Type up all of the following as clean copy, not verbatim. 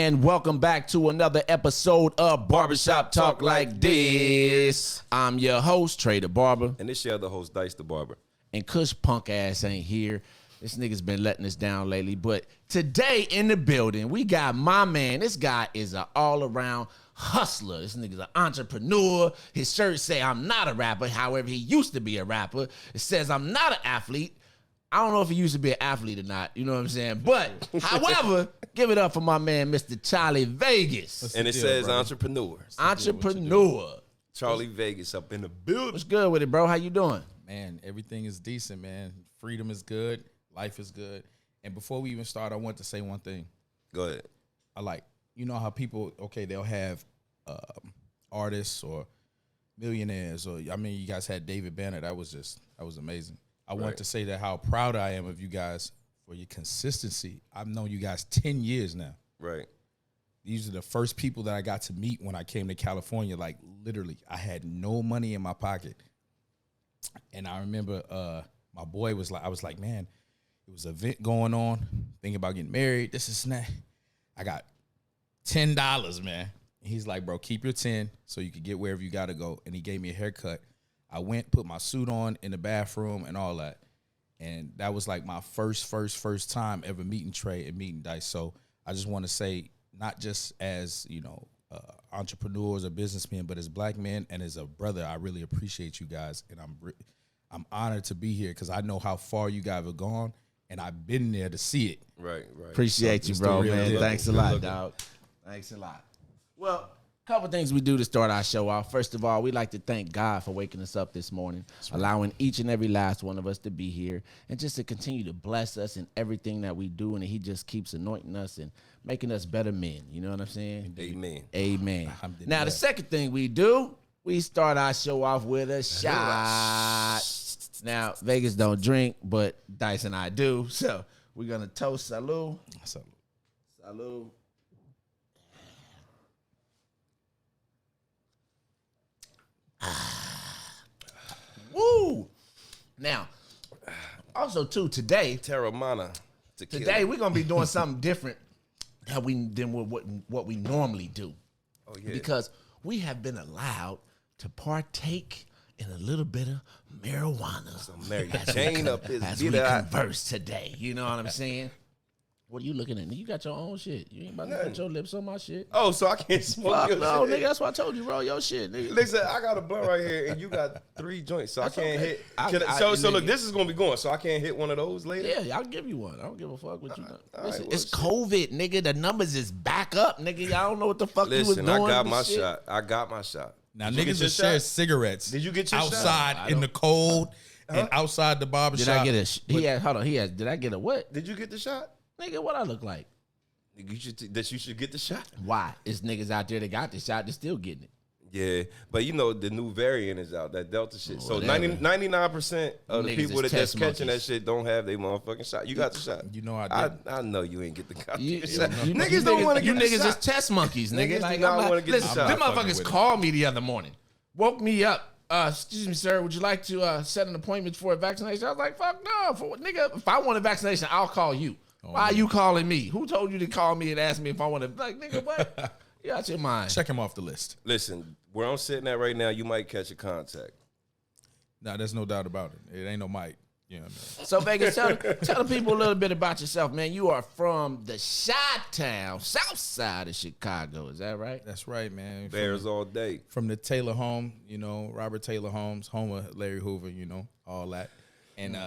and welcome back to another episode of Barbershop Talk Like This. I'm your host, Trey the Barber. And this your other host, Dice the Barber. And Kush punk ass ain't here. This nigga's been letting us down lately. But today in the building, we got my man. This guy is an all-around hustler. This nigga's an entrepreneur. His shirt say, I'm not a rapper. However, he used to be a rapper. It says, I'm not an athlete. I don't know if he used to be an athlete or not. You know what I'm saying? But, however, give it up for my man, Mr. Charlie Vegas. And it says entrepreneur. Entrepreneur. Charlie Vegas up in the building. What's good with it, bro? How you doing? Man, everything is decent, man. Freedom is good. Life is good. And before we even start, I want to say one thing. Go ahead. You know how people, they'll have artists or millionaires, or you guys had David Banner. That was amazing. I want to say that how proud I am of you guys for your consistency. I've known you guys 10 years now. Right. These are the first people that I got to meet when I came to California. Like, literally, I had no money in my pocket. And I remember my boy was like, I was like, man, it was an event going on, thinking about getting married, this is that. I got $10, man. And he's like, bro, keep your 10 so you can get wherever you got to go. And he gave me a haircut. I went, put my suit on in the bathroom and all that. And that was like my first time ever meeting Trey and meeting Dice. So I just want to say, not just as, entrepreneurs or businessmen, but as black men and as a brother, I really appreciate you guys. And I'm honored to be here because I know how far you guys have gone, and I've been there to see it. Right. Appreciate you, bro, man. Thanks a lot, dog. Thanks a lot. Well, a couple things we do to start our show off. First of all, we like to thank God for waking us up this morning, allowing each and every last one of us to be here, and just to continue to bless us in everything that we do, and he just keeps anointing us and making us better men. You know what I'm saying? Amen. Now, the second thing we do, we start our show off with a shot. Now, Vegas don't drink, but Dice and I do. So we're going to toast. Salud. Salud. Woo. Now, also, too, today, Terramana. Today, we're going to be doing something different than what we normally do. Oh, yeah. Because we have been allowed to partake in a little bit of marijuana. As we converse today. You know what I'm saying? What are you looking at? You got your own shit. You ain't about to put your lips on my shit. Oh, so I can't smoke your no, shit? Nigga, that's why I told you, bro. Your shit, nigga. Listen, I got a blunt right here, and you got 3 joints, so that's I can't hit. So look, this is going to be going, so I can't hit one of those later? Yeah, I'll give you one. I don't give a fuck what you done. Listen, right, it's COVID, nigga. The numbers is back up, nigga. I don't know what the fuck you was doing. Listen, I got my shot. Now, niggas will share cigarettes. Did you get your outside shot? In the cold and outside the barbershop? Did I get did I get a what? Did you get the shot? Nigga, what I look like? You should get the shot. Why? It's niggas out there that got the shot, they're still getting it. Yeah, but the new variant is out, that Delta shit. So 99% of the people that's catching that shit don't have their motherfucking shot. You got the shot. You know I did. I know you ain't get the shot. Niggas don't want to get the shot. You niggas is test monkeys, nigga. Niggas do not want to get the shot. Them motherfuckers called me the other morning. Woke me up. Excuse me, sir, would you like to set an appointment for a vaccination? I was like, fuck no. Nigga, if I want a vaccination, I'll call you. Why are you calling me? Who told you to call me and ask me if I want to? Like, nigga, what? You out your mind. Check him off the list. Listen, where I'm sitting at right now, you might catch a contact. No, there's no doubt about it. It ain't no mic. You know what I mean? So, Vegas, tell the people a little bit about yourself, man. You are from the Chi-Town, south side of Chicago. Is that right? That's right, man. Bears all day. From the Taylor home, Robert Taylor Homes, home of Larry Hoover, all that. And,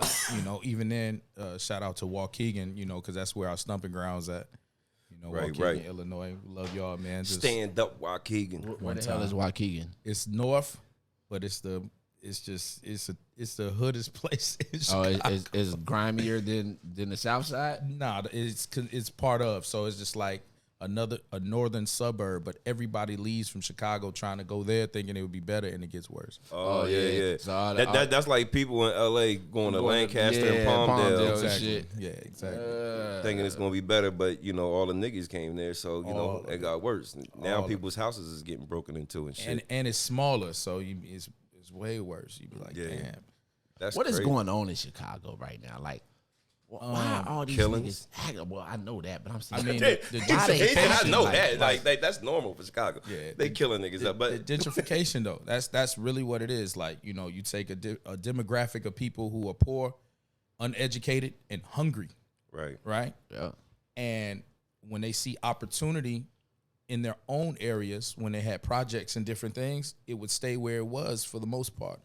even then, shout out to Waukegan, because that's where our stumping grounds at. Waukegan, Illinois. We love y'all, man. Stand up, Waukegan. Where the hell is Waukegan? It's north, but it's the hoodest place in Chicago. It's grimier than the south side? Nah, it's part of. So it's just like a northern suburb, but everybody leaves from Chicago trying to go there thinking it would be better, and it gets worse. Oh yeah. So that's like people in LA going to Lancaster and Palmdale. Exactly. Shit. Yeah, exactly. Thinking it's gonna be better, but all the niggas came there, so it got worse. Now people's houses is getting broken into and shit. And it's smaller, so it's way worse. You be like, damn. That's what crazy. is going on in Chicago right now? Like, Why are all these killings? niggas acting? Well, I know that, but I'm saying, I mean, The the gentrification, I know gentrification, that. That's normal for Chicago. Yeah, they killing niggas up. But the gentrification, though, that's really what it is. Like, you know, you take a demographic of people who are poor, uneducated, and hungry. Right. Yeah. And when they see opportunity in their own areas, when they had projects and different things, it would stay where it was for the most part.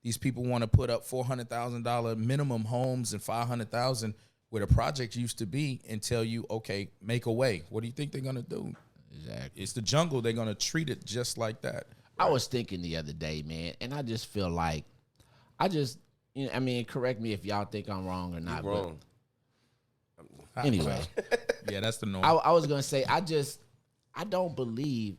These people want to put up $400,000 minimum homes and $500,000 where the project used to be, and tell you, okay, make a way. What do you think they're gonna do? Exactly. It's the jungle. They're gonna treat it just like that. I was thinking the other day, man, and I just feel like, I mean, correct me if y'all think I'm wrong or not. you're wrong. But anyway, Yeah, that's the norm. I was gonna say, I don't believe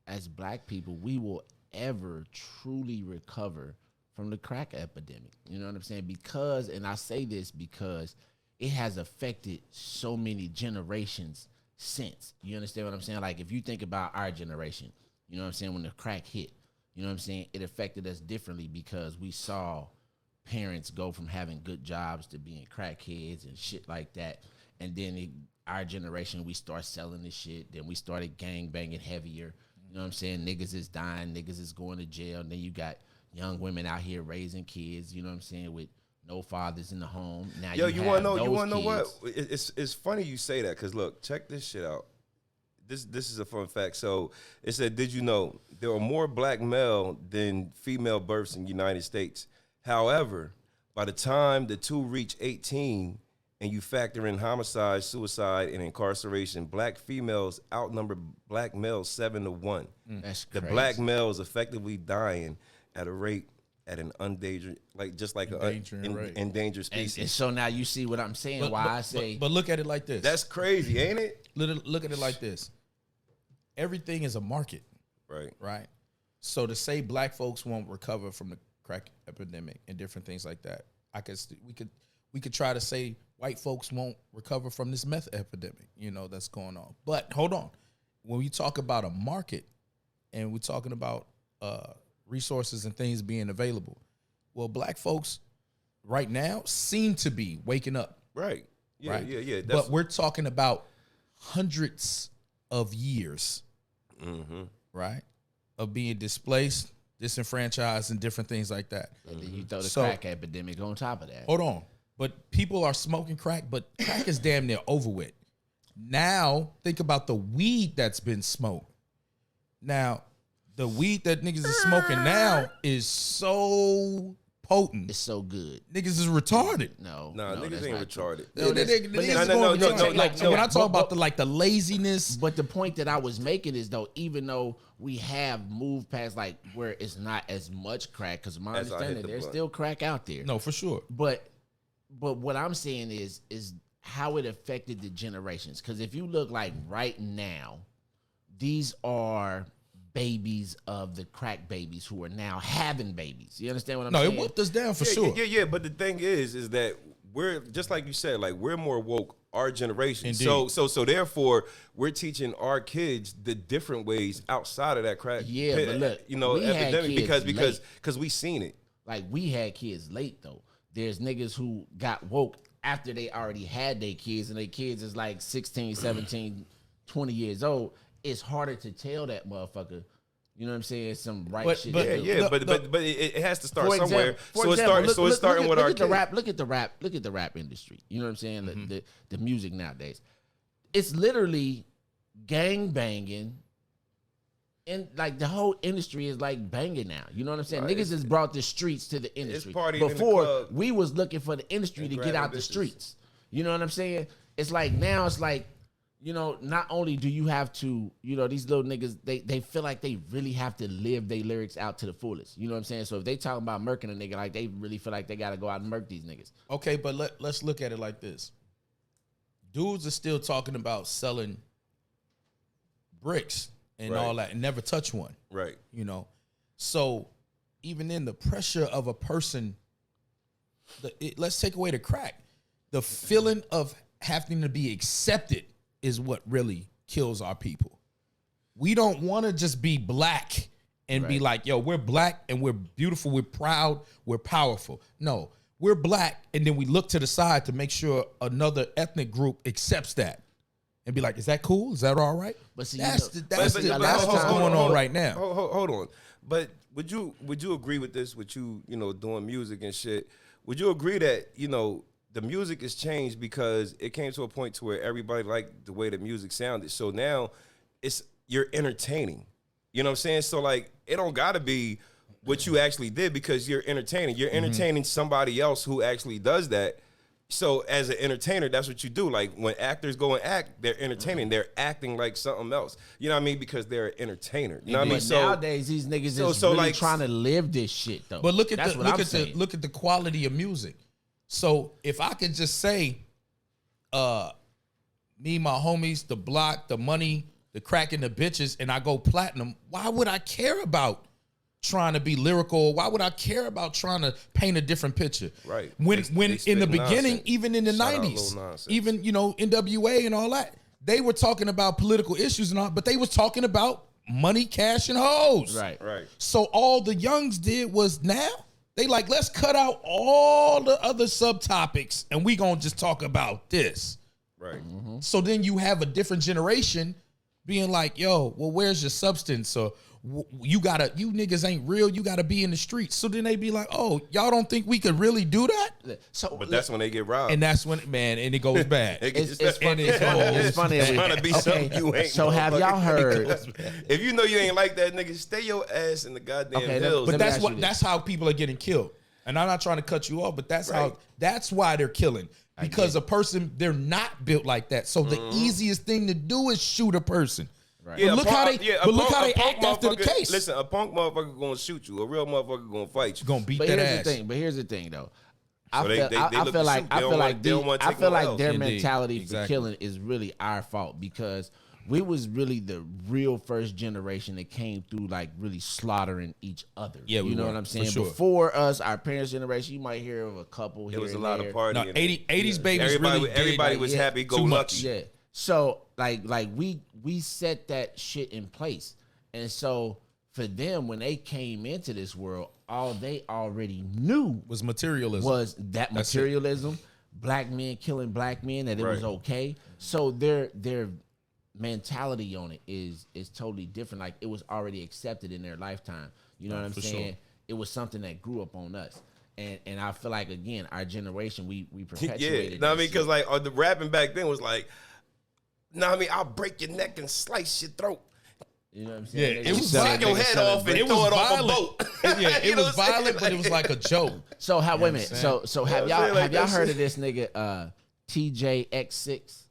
as black people we will ever truly recover from the crack epidemic. You know what I'm saying? Because, and I say this because it has affected so many generations since. You understand what I'm saying? Like, if you think about our generation, you know what I'm saying, when the crack hit, you know what I'm saying, it affected us differently because we saw parents go from having good jobs to being crackheads and shit like that. And then our generation, we start selling this shit. Then we started gang banging heavier. You know what I'm saying? Niggas is dying. Niggas is going to jail. And then you got young women out here raising kids, you know what I'm saying, with no fathers in the home. Now, you want to know what? It's funny you say that, because look, check this shit out. This is a fun fact. So it said, did you know there are more black male than female births in the United States? However, by the time the two reach 18 and you factor in homicide, suicide, and incarceration, black females outnumber black males 7-1. That's the crazy. black males effectively dying at a rate at an endangered, like just like an endangered species. And so now you see what I'm saying, I say. But look at it like this. That's crazy, ain't it? Look at it like this. Everything is a market. Right. So to say black folks won't recover from the crack epidemic and different things like that, we could try to say white folks won't recover from this meth epidemic, you know, that's going on. But hold on. When we talk about a market and we're talking about resources and things being available, well, black folks right now seem to be waking up. Right. Yeah, right? yeah. But we're talking about hundreds of years, right, of being displaced, disenfranchised, and different things like that. And then you throw the crack epidemic on top of that. Hold on. But people are smoking crack, but crack is damn near over with. Now, think about the weed that's been smoked. Now, the weed that niggas is smoking now is so potent. It's so good. Niggas is retarded. No, niggas ain't retarded. When I talk about the laziness. But the point that I was making is, though, even though we have moved past like where it's not as much crack, because my understanding there's still crack out there. No, for sure. But what I'm saying is how it affected the generations. Because if you look like right now, these are babies of the crack babies who are now having babies. You understand what I'm saying? No, it whooped us down for sure. Yeah. But the thing is that we're, just like you said, like we're more woke, our generation. Indeed. So therefore, we're teaching our kids the different ways outside of that crack. Yeah, but look, epidemic because we seen it. Like, we had kids late though. There's niggas who got woke after they already had their kids, and their kids is like 16, 17, 20 years old. It's harder to tell that motherfucker, you know what I'm saying, some shit. But it has to start somewhere. So it's starting with our kids. Look at the rap industry. You know what I'm saying? The music nowadays. It's literally gang banging, and like the whole industry is like banging now. You know what I'm saying? Right. Niggas has brought the streets to the industry. Before we was looking for the industry to get out the streets. You know what I'm saying? It's like now it's like, you know, not only do you have to, you know, these little niggas, they feel like they really have to live their lyrics out to the fullest. You know what I'm saying? So if they talking about murking a nigga, like they really feel like they got to go out and murk these niggas. Okay, but let's look at it like this. Dudes are still talking about selling bricks and all that and never touch one. Right. You know? So even in the pressure of a person, let's take away the crack. The feeling of having to be accepted is what really kills our people. We don't want to just be black and be like, yo, we're black and we're beautiful, we're proud, we're powerful. No, we're black, and then we look to the side to make sure another ethnic group accepts that and be like, is that cool? Is that all right? But see, that's what's going on right now. Hold on. But would you agree with this? With you know, doing music and shit, would you agree that, you know, the music has changed because it came to a point to where everybody liked the way the music sounded. So now you're entertaining. You know what I'm saying? So like, it don't gotta be what you actually did because you're entertaining. You're entertaining somebody else who actually does that. So as an entertainer, that's what you do. Like when actors go and act, they're entertaining. They're acting like something else. You know what I mean? Because they're an entertainer. You know what I mean? So nowadays, these niggas is really like, trying to live this shit though. But look at the quality of music. So if I could just say, me, my homies, the block, the money, the crack and the bitches, and I go platinum, why would I care about trying to be lyrical? Why would I care about trying to paint a different picture? Right. When in the beginning, nonsense. even in the Shout out 90s, Lil Nonsense. even, you know, NWA and all that, they were talking about political issues and all, but they was talking about money, cash, and hoes. Right. So all the youngs did was now, they like, let's cut out all the other subtopics and we gonna just talk about this. Right. So then you have a different generation being like, yo, well, where's your substance? Or you niggas ain't real. You gotta be in the streets. So then they be like, oh, y'all don't think we could really do that? So, But that's when they get robbed. And that's when, man, and it goes bad. it's funny. It's funny. It's trying to be something you ain't. So have y'all heard? If you know you ain't like that, nigga, stay your ass in the goddamn hills. But that's how people are getting killed. And I'm not trying to cut you off, but that's why they're killing. Because a person, they're not built like that. So the easiest thing to do is shoot a person. Right. Yeah, look how they act after the case. Listen, a punk motherfucker gonna shoot you. A real motherfucker gonna fight you. Gonna beat that ass. But here's the thing, though. I feel like their mentality for killing is really our fault because we was really the real first generation that came through like really slaughtering each other. Yeah, you know what I'm saying? Sure. Before us, our parents' generation, you might hear of a couple. There was a lot of partying. No, 80s babies. Everybody was happy. Go lucky. Yeah. So like we set that shit in place, and so for them when they came into this world, all they already knew was materialism. Black men killing black men, that it was okay. So their mentality on it is totally different. Like it was already accepted in their lifetime. You know what I'm saying? Sure. It was something that grew up on us. And I feel like again, our generation, we perpetuated. Yeah, no, I mean, because like the rapping back then was like, no, I mean, I'll break your neck and slice your throat. You know what I'm saying? Yeah, it was knock your head off and throw it off a boat. Yeah, it was violent, but it was like a joke. So how? Wait a minute. So have y'all heard of this nigga TJX6?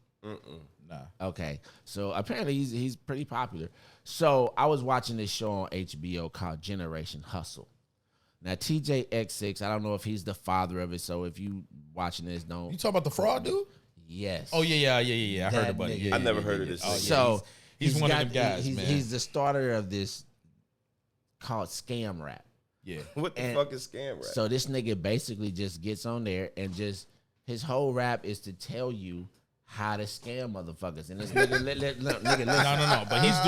Nah. Okay. So apparently he's pretty popular. So I was watching this show on HBO called Generation Hustle. Now TJX6, I don't know if he's the father of it. So if you watching this, don't. You talking about the fraud dude? Yes. Oh yeah. I heard about it. Yeah, I never heard of this. So he's one of them guys, man. He's the starter of this called Scam Rap. Yeah. What the fuck is Scam Rap? So this nigga basically just gets on there and just his whole rap is to tell you how to scam motherfuckers. And this nigga, listen. No. But he's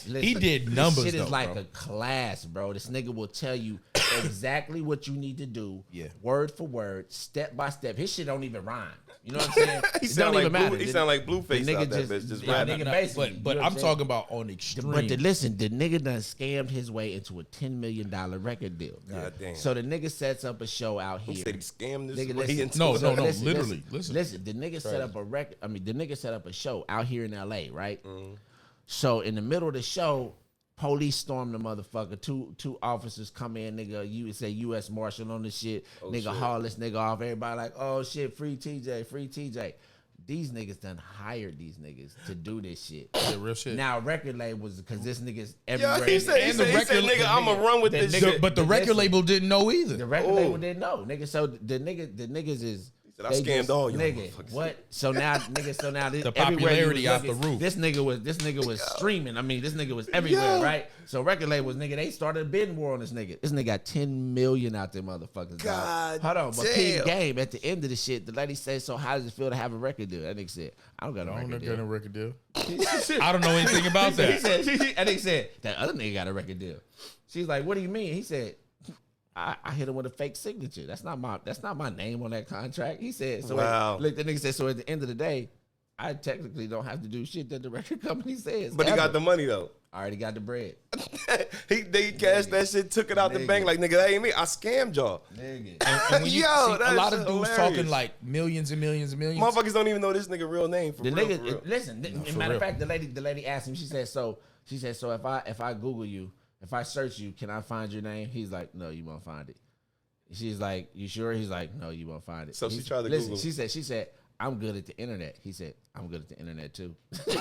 doing. He did numbers. This shit is though, like bro. a class, bro. This nigga will tell you exactly what you need to do. Yeah. Word for word, step by step. His shit don't even rhyme. You know what I'm saying? He sound like Blueface out there, just rapping. Nigga basically, but I'm talking about on extreme. But listen, the nigga done scammed his way into a $10 million record deal. God damn. So the nigga sets up a show out here. He said he scammed this Nigga, way listen. into No, Listen. listen. The nigga set up a record. I mean, the nigga set up a show out here in LA, right? So in the middle of the show, police storm the motherfucker. Two officers come in, nigga. You say U.S. Marshal on this shit. Nigga haul this nigga off. Everybody like, oh shit, free TJ. These niggas done hired these niggas to do this shit. Yeah, real shit. Now record labels, because this nigga's everywhere. Yeah, he said, nigga, I'm gonna run with this shit. But the record label didn't know either. The record label didn't know, nigga. So the niggas is. I scammed all you nigga. What? So now, this, the popularity out the roof. This nigga was streaming. I mean, this nigga was everywhere, right? So record labels, nigga, they started a bidding war on this nigga. This nigga got 10 million out there, motherfuckers. God, hold on, but peep game. At the end of the shit, the lady said, "So how does it feel to have a record deal?" That nigga said, "I don't got a record deal." I don't know anything about that. That nigga said that other nigga got a record deal. She's like, "What do you mean?" He said, I hit him with a fake signature. That's not my name on that contract. He said, so wow. Look, the nigga said, so at the end of the day, I technically don't have to do shit that the record company says. But he got the money though. I already got the bread. They cashed that shit, took it out the bank like, nigga, that ain't me. I scammed y'all. Nigga. And when you see, a lot of dudes hilarious. talking like millions and millions and millions. Motherfuckers don't even know this nigga real name for The real. nigga, For real. listen. Matter real. of fact, the lady asked him. She said, so if I Google you, if I search you, can I find your name? He's like, no, you won't find it. She's like, you sure? He's like, no, you won't find it. So she tried to listen, Google. She said, I'm good at the internet. He said, I'm good at the internet too. Yo,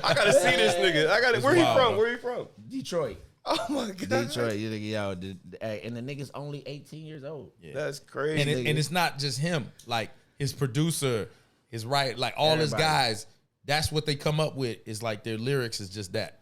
I gotta see this nigga. Where he wild, from? bro. Where he from? Detroit. Oh my god. Detroit. You nigga, and the nigga's only 18 years old. Yeah. That's crazy. And it's not just him. Like his producer, his like all his Everybody. guys. That's what they come up with. Is like their lyrics is just that.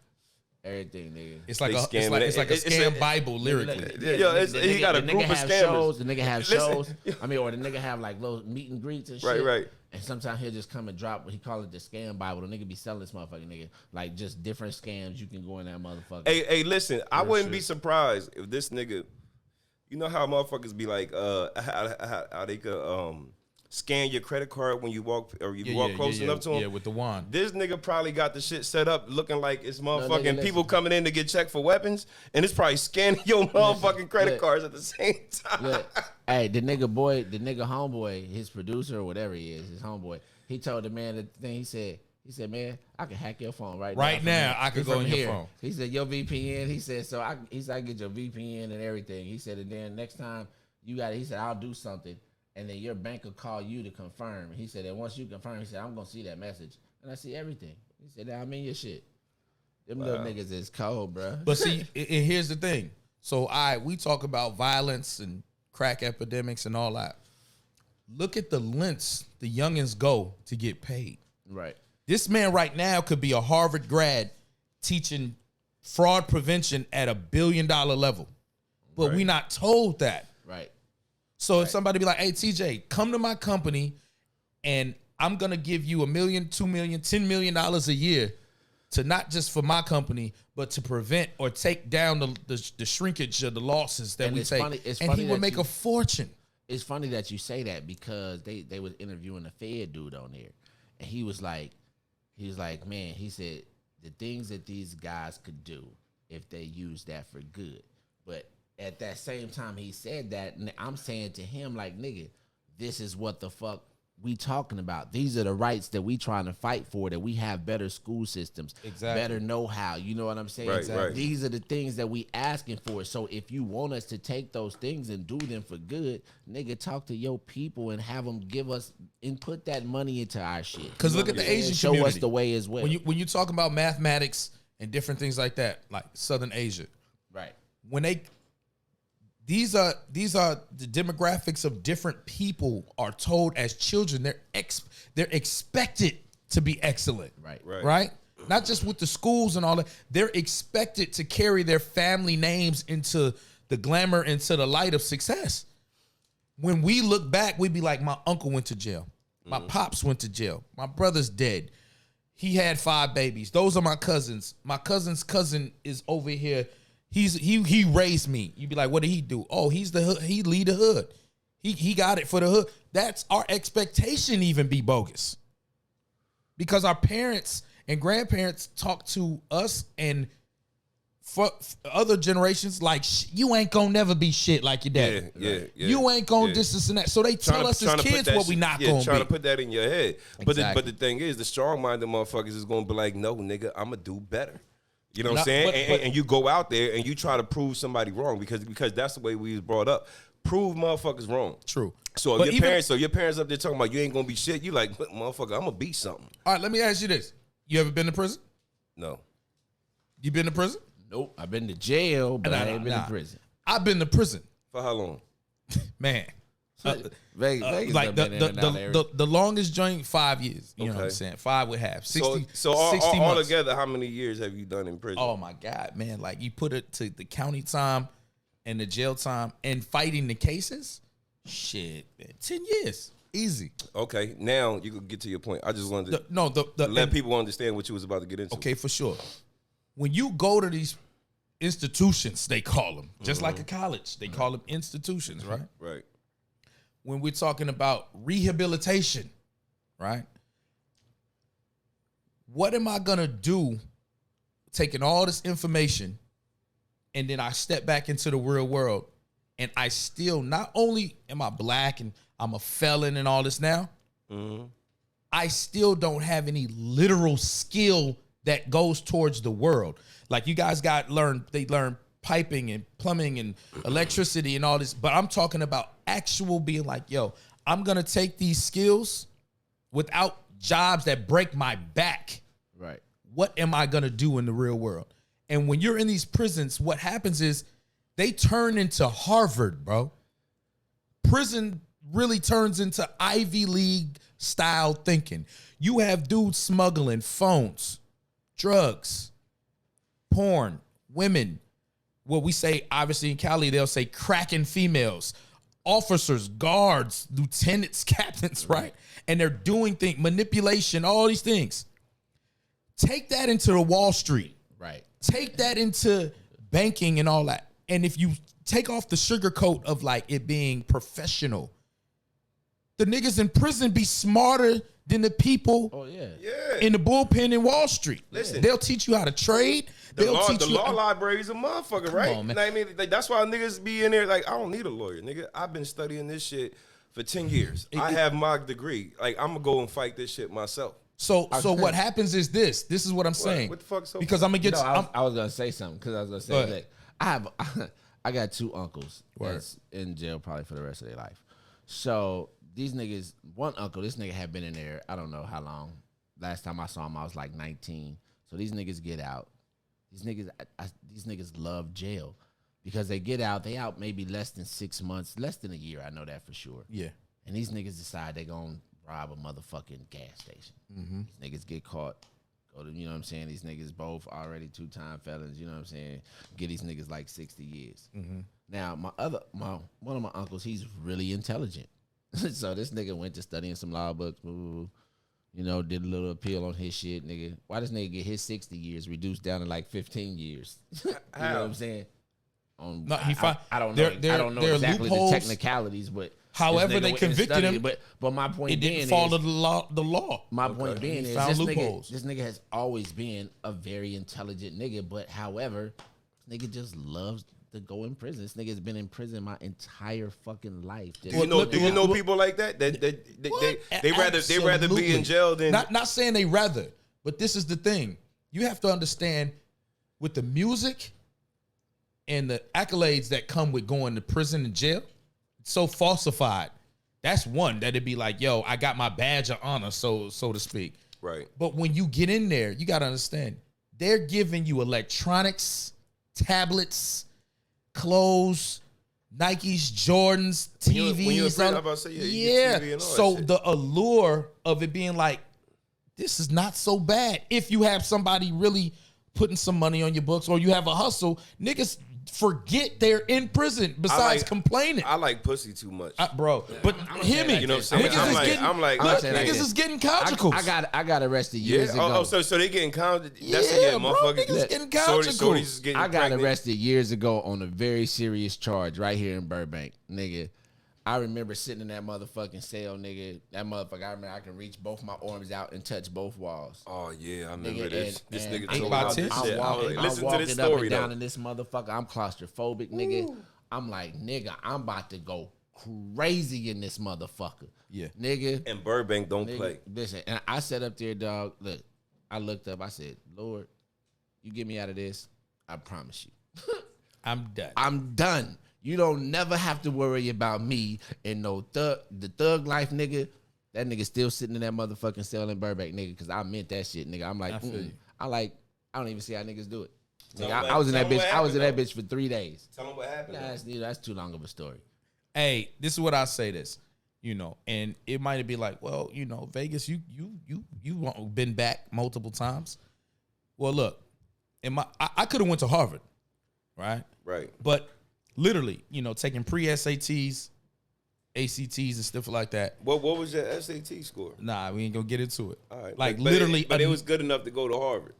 Everything, nigga. It's like They a scamming. scam Bible lyrically. Yo, he got a the group nigga of have scammers. shows. The nigga have Listen. shows. I mean, or the nigga have like little meet and greets and shit. Right. And sometimes he'll just come and drop. He call it the scam Bible. The nigga be selling this motherfucking nigga like just different scams. You can go in that motherfucker. Hey, listen, I wouldn't be shit. surprised if this nigga, you know how motherfuckers be like, how they could scan your credit card when you walk or you walk close enough to him. Yeah, with the wand. This nigga probably got the shit set up looking like it's motherfucking nigga, people listen. coming in to get checked for weapons, and it's probably scanning your motherfucking credit look. cards at the same time. Look, hey, the nigga homeboy, his producer or whatever he is, his homeboy. He told the man the thing. He said, man, I can hack your phone right Right now, from I could from go in your phone. He said, your VPN. He said, so I can get your VPN and everything. He said, and then next time you got it, he said, I'll do something. And then your bank will call you to confirm. He said, and once you confirm, he said, I'm going to see that message. And I see everything. He said, I'm in your shit. Them little niggas is cold, bro. But see, and here's the thing. So we talk about violence and crack epidemics and all that. Look at the lengths the youngins go to get paid. Right. This man right now could be a Harvard grad teaching fraud prevention at $1 billion level. But we not told that. Right. So if somebody be like, hey, TJ, come to my company and I'm going to give you $1 million, $2 million, $10 million a year to not just for my company, but to prevent or take down the shrinkage of the losses that And we it's take. funny- it's and funny he would that make you- a fortune. It's funny that you say that because they was interviewing a Fed dude on there. And he was like, man, he said the things that these guys could do if they use that for good. But at that same time he said that, I'm saying to him like, nigga, this is what the fuck we talking about. These are the rights that we trying to fight for, that we have better school systems, Exactly. better know-how. You know what I'm saying? Right, right. These are the things that we asking for. So if you want us to take those things and do them for good, nigga, talk to your people and have them give us and put that money into our shit. Because You know look at what the I'm saying? Asian Show community. us the way as well. When you talk about mathematics and different things like that, like Southern Asia, right. when these are the demographics of different people are told as children they're expected to be excellent. Right. Right? Not just with the schools and all that. They're expected to carry their family names into the glamour, into the light of success. When we look back, we be like, my uncle went to jail. My pops went to jail. My brother's dead. He had 5 babies. Those are my cousins. My cousin's cousin is over here. He raised me. You be like, what did he do? Oh, he lead the hood. He got it for the hood. That's our expectation. Even be bogus, because our parents and grandparents talk to us and for other generations like, you ain't gonna never be shit like your dad. Yeah. You ain't gonna yeah. this and that. So they tell us as kids what we not gonna trying be. to put that in your head. But Exactly. the thing is, the strong-minded motherfuckers is gonna be like, no, nigga, I'm gonna do better. You know what I'm saying? But and you go out there and you try to prove somebody wrong because that's the way we was brought up. Prove motherfuckers wrong. True. So But if even- your parents up there talking about you ain't gonna be shit, you like, motherfucker, I'm gonna be something. All right, let me ask you this: you ever been to prison? No. You been to prison? Nope. I've been to jail, but I ain't been to prison. I've been to prison, For how long? man. Vegas Like done been in and out of there. the longest joint 5 years. You know what I'm Okay. saying? 5 would have 60. So 60 all months. together, how many years have you done in prison? Oh my God, man! Like you put it to the county time and the jail time and fighting the cases. Shit, man, 10 years, easy. Okay, now you can get to your point. I just wanted to The let people understand what you was about to get into. Okay, for sure. When you go to these institutions, they call them. Just like a college, they call them institutions, right? Right. When we're talking about rehabilitation, right? What am I gonna do taking all this information and then I step back into the real world and I still, not only am I black and I'm a felon and all this now, I still don't have any literal skill that goes towards the world. Like you guys they learn piping and plumbing and electricity and all this, but I'm talking about actual being like, yo, I'm gonna take these skills without jobs that break my back. Right. What am I gonna do in the real world? And when you're in these prisons, what happens is they turn into Harvard, bro. Prison really turns into Ivy League style thinking. You have dudes smuggling phones, drugs, porn, women. What we say, obviously in Cali, they'll say cracking females, officers, guards, lieutenants, captains, right? And they're doing things, manipulation, all these things. Take that into the Wall Street. Right. Take that into banking and all that. And if you take off the sugar coat of like it being professional, the niggas in prison be smarter than the people in the bullpen in Wall Street. Listen, they'll teach you how to trade. The law library is a motherfucker, right? on, man. I mean, that's why niggas be in there like, I don't need a lawyer, nigga. I've been studying this shit for 10 years. I have my degree. Like, I'm gonna go and fight this shit myself. So what happens is this. This is what I'm saying. What the fuck? So because I'm gonna get. I was gonna say something because I was gonna say that I got two uncles that's in jail probably for the rest of their life. So these niggas, one uncle, this nigga had been in there, I don't know how long. Last time I saw him, I was like 19. So these niggas get out. These niggas love jail because they get out. They out maybe less than 6 months, less than a year. I know that for sure. Yeah. And these niggas decide they gonna rob a motherfucking gas station. These niggas get caught. Go to, you know what I'm saying? These niggas both already 2-time felons. You know what I'm saying? Get these niggas like 60 years. Now one of my uncles, he's really intelligent. So this nigga went to studying some law books, you know, did a little appeal on his shit, nigga. Why does nigga get his 60 years reduced down to like 15 years? You know what I'm saying? I don't know. I don't know exactly the technicalities, but however they convicted him. But my point it being didn't follow the law. My point being is found this loopholes. nigga has always been a very intelligent nigga, but however, this nigga just loves to go in prison. This nigga has been in prison my entire fucking life. Do you know people like that? They rather be in jail than not saying they rather, but this is the thing. You have to understand with the music and the accolades that come with going to prison and jail, it's so falsified. That's one that'd be like, yo, I got my badge of honor, so to speak. Right. But when you get in there, you gotta understand, they're giving you electronics, tablets, clothes, Nikes, Jordans, TVs. When you're I'm about to say, you get TV and all so that shit. the allure of it being like, this is not so bad. If you have somebody really putting some money on your books or you have a hustle, niggas forget they're in prison besides complaining. I like pussy too much. Bro, but hear me. You know what I'm saying? Niggas is getting conjugals. I got arrested years ago. So they getting conjugals? That's motherfuckers. Niggas getting conjugals. I got arrested years ago on a very serious charge right here in Burbank, nigga. I remember sitting in that motherfucking cell, nigga. That motherfucker, I remember I can reach both my arms out and touch both walls. Oh, yeah, I remember this. This nigga told me this shit. Listen to this story, down in this motherfucker. I'm claustrophobic, nigga. I'm like, nigga, I'm about to go crazy in this motherfucker. Yeah. Nigga. And Burbank don't play. Listen, and I sat up there, dog. Look, I looked up. I said, Lord, you get me out of this, I promise you. I'm done. I'm done. You don't never have to worry about me and the thug life, nigga. That nigga still sitting in that motherfucking cell in Burbank, nigga, because I meant that shit, nigga. I'm like, I don't even see how niggas do it. Nigga, I was in that bitch. I was in that bitch for 3 days. Tell them what happened. That's too long of a story. Hey, this is what I say this, you know, and it might be like, well, you know, Vegas, you been back multiple times. Well, look, I could have went to Harvard, right? Right. But literally, you know, taking pre-SATs, ACTs and stuff like that. What was your SAT score? Nah, we ain't gonna get into it. All right. Like, but literally. But it was good enough to go to Harvard.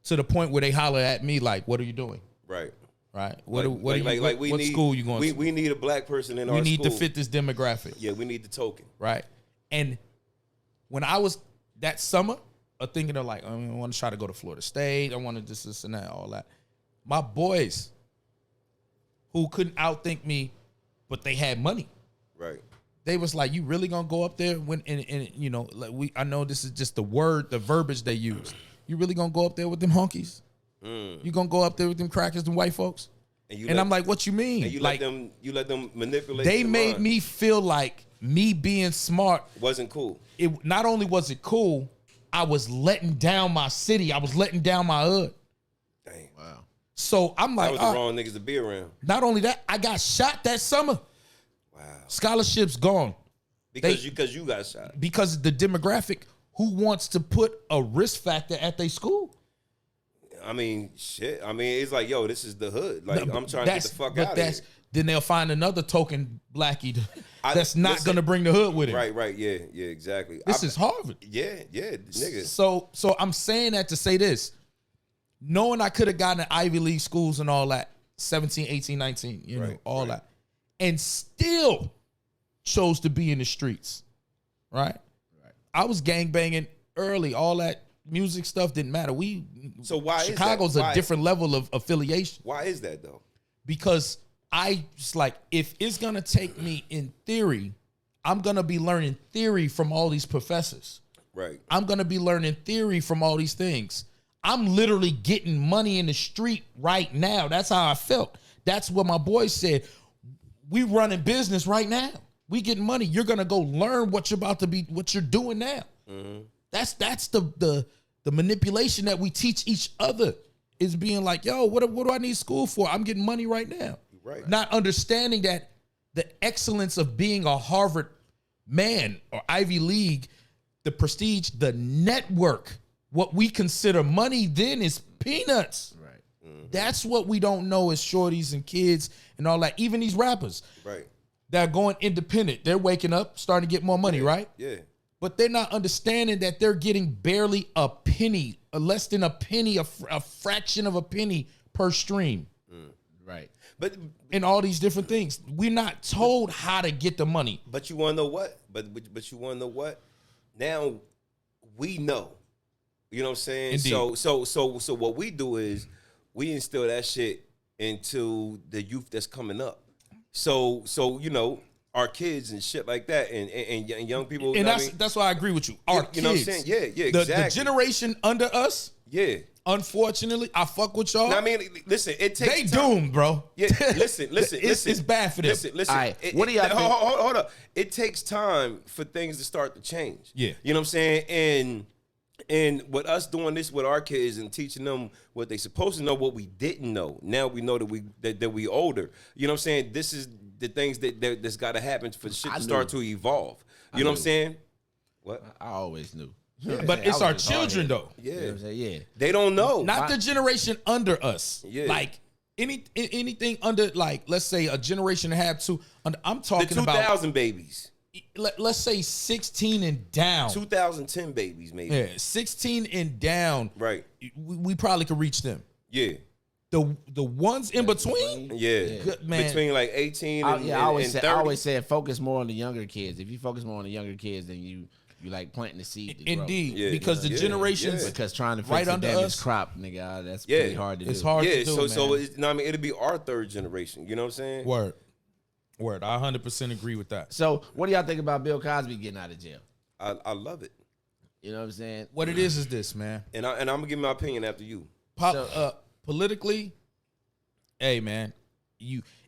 To the point where they holler at me like, what are you doing? Right. right? What school you going to? We need a black person in our school. We need to fit this demographic. Yeah, we need the token. Right. And when I was that summer, thinking of like, I want to try to go to Florida State. I wanted this and that, all that. My boys who couldn't outthink me, but they had money. Right. They was like, you really gonna go up there when and you know, like I know this is just the verbiage they use. You really gonna go up there with them honkies? You gonna go up there with them crackers, them white folks? And I'm like, what you mean? And you like, let them manipulate. They made me feel like me being smart wasn't cool. It not only was it cool, I was letting down my city. I was letting down my hood. Dang. Wow. So I'm like, that was the wrong niggas to be around. Not only that, I got shot that summer. Wow. Scholarships gone. Because you got shot. Because the demographic who wants to put a risk factor at their school. I mean, shit. I mean, it's like, yo, this is the hood. Like, I'm trying to get the fuck out of here. Then they'll find another token blackie that's not going to bring the hood with it. Right. Yeah, exactly. This is Harvard. Yeah, nigga. So I'm saying that to say this. Knowing I could have gotten Ivy League schools and all that, 17, 18, 19, you know, all that. And still chose to be in the streets, right? I was gangbanging early. All that music stuff didn't matter. So why Chicago's is that? a different level of affiliation. Why is that though? Because I just like, if it's gonna take me in theory, I'm gonna be learning theory from all these professors. Right. I'm gonna be learning theory from all these things. I'm literally getting money in the street right now. That's how I felt. That's what my boys said. We running business right now. We getting money. You're gonna go learn what you're doing now. Mm-hmm. That's the manipulation that we teach each other, is being like, yo, what do I need school for? I'm getting money right now. Right. Not understanding that the excellence of being a Harvard man or Ivy League, the prestige, the network, what we consider money then is peanuts. Right. Mm-hmm. That's what we don't know as shorties and kids and all that. Even these rappers. Right. That are going independent. They're waking up, starting to get more money, right? Yeah. But they're not understanding that they're getting barely a penny, less than a penny, a fraction of a penny per stream. Right. But and all these different things. We're not told how to get the money. But you want to know what? But you want to know what? Now we know. You know what I'm saying? Indeed. So what we do is we instill that shit into the youth that's coming up. So you know, our kids and shit like that, and young people. And that's why I agree with you. Our kids. You know what I'm saying? Yeah, exactly. The generation under us. Yeah. Unfortunately, I fuck with y'all. Now, I mean, listen, it takes they time. Doomed, bro. Yeah, listen. It's bad for them. Listen. All right, what do y'all think? Hold up. It takes time for things to start to change. Yeah. You know what I'm saying? And with us doing this with our kids and teaching them what they supposed to know, what we didn't know. Now we know that we older. You know what I'm saying? This is the things that's got to happen for shit to start to evolve. You know what I'm saying? What? I always knew. Yeah, but it's our children though. Yeah. You know what I'm saying? Yeah. They don't know. Not the generation under us. Yeah. Like anything under, like, let's say a generation and a half, two. I'm talking the 2000 about babies. Let's say 16 and down. 2010 babies, maybe. Yeah, 16 and down. Right. We probably could reach them. Yeah. The ones in between. Yeah. Good, man. Between like 18 and, I always 30. I always said focus more on the younger kids. If you focus more on the younger kids, then you like planting the seed to grow. Indeed. Yeah, because the generations Because trying to fix right the under damaged us, crop, nigga, that's pretty hard to do. It's hard to do, so man. it's, I mean, it'll be our third generation. You know what I'm saying? Word. I 100% agree with that. So what do y'all think about Bill Cosby getting out of jail? I love it. You know what I'm saying? What it is this, man. And I'm gonna give my opinion after you. Politically, hey, man,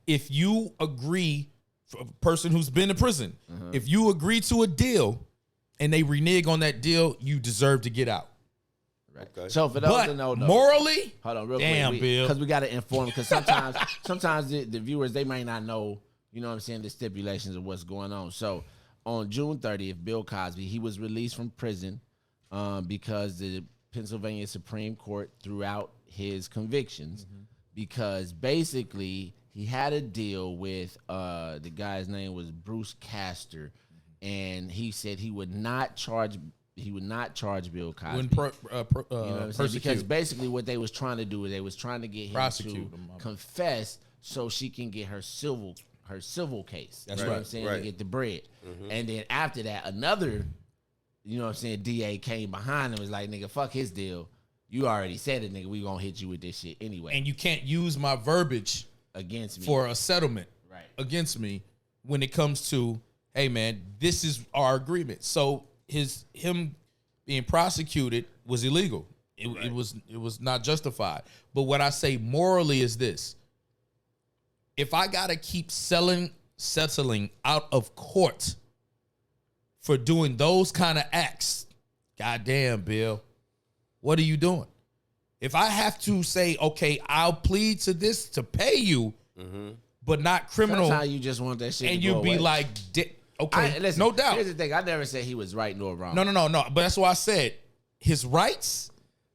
if you agree, for a person who's been in prison, if you agree to a deal and they renege on that deal, you deserve to get out. Right. Okay. So for those that know, morally, hold on, real damn, quick, Bill, because we got to inform. Because sometimes the viewers, they may not know. You know what I'm saying? The stipulations of what's going on. So on June 30th, Bill Cosby, he was released from prison because the Pennsylvania Supreme Court threw out his convictions because basically he had a deal with the guy's name was Bruce Castor, and he said he would not charge he would not charge Bill Cosby. When you know what I'm saying? Because persecute. basically what they was trying to do is they was trying to get him Prosecute to him. confess so she can get her civil case. That's you know right, what I'm saying? right. To get the bread. And then after that, another, you know what I'm saying, DA came behind him and was like, nigga, fuck his deal. You already said it, nigga. We gonna hit you with this shit anyway. And you can't use my verbiage Against me. for a settlement Right. against me when it comes to, hey man, this is our agreement. So him being prosecuted was illegal. It was not justified. But what I say morally is this: if I gotta keep settling out of court for doing those kind of acts, goddamn, Bill, what are you doing? If I have to say, okay, I'll plead to this to pay you, but not criminal, Sometimes you just want that shit and to you go be away. like, okay, Listen, no doubt. Here's the thing. I never said he was right nor wrong. No. But that's why I said his rights,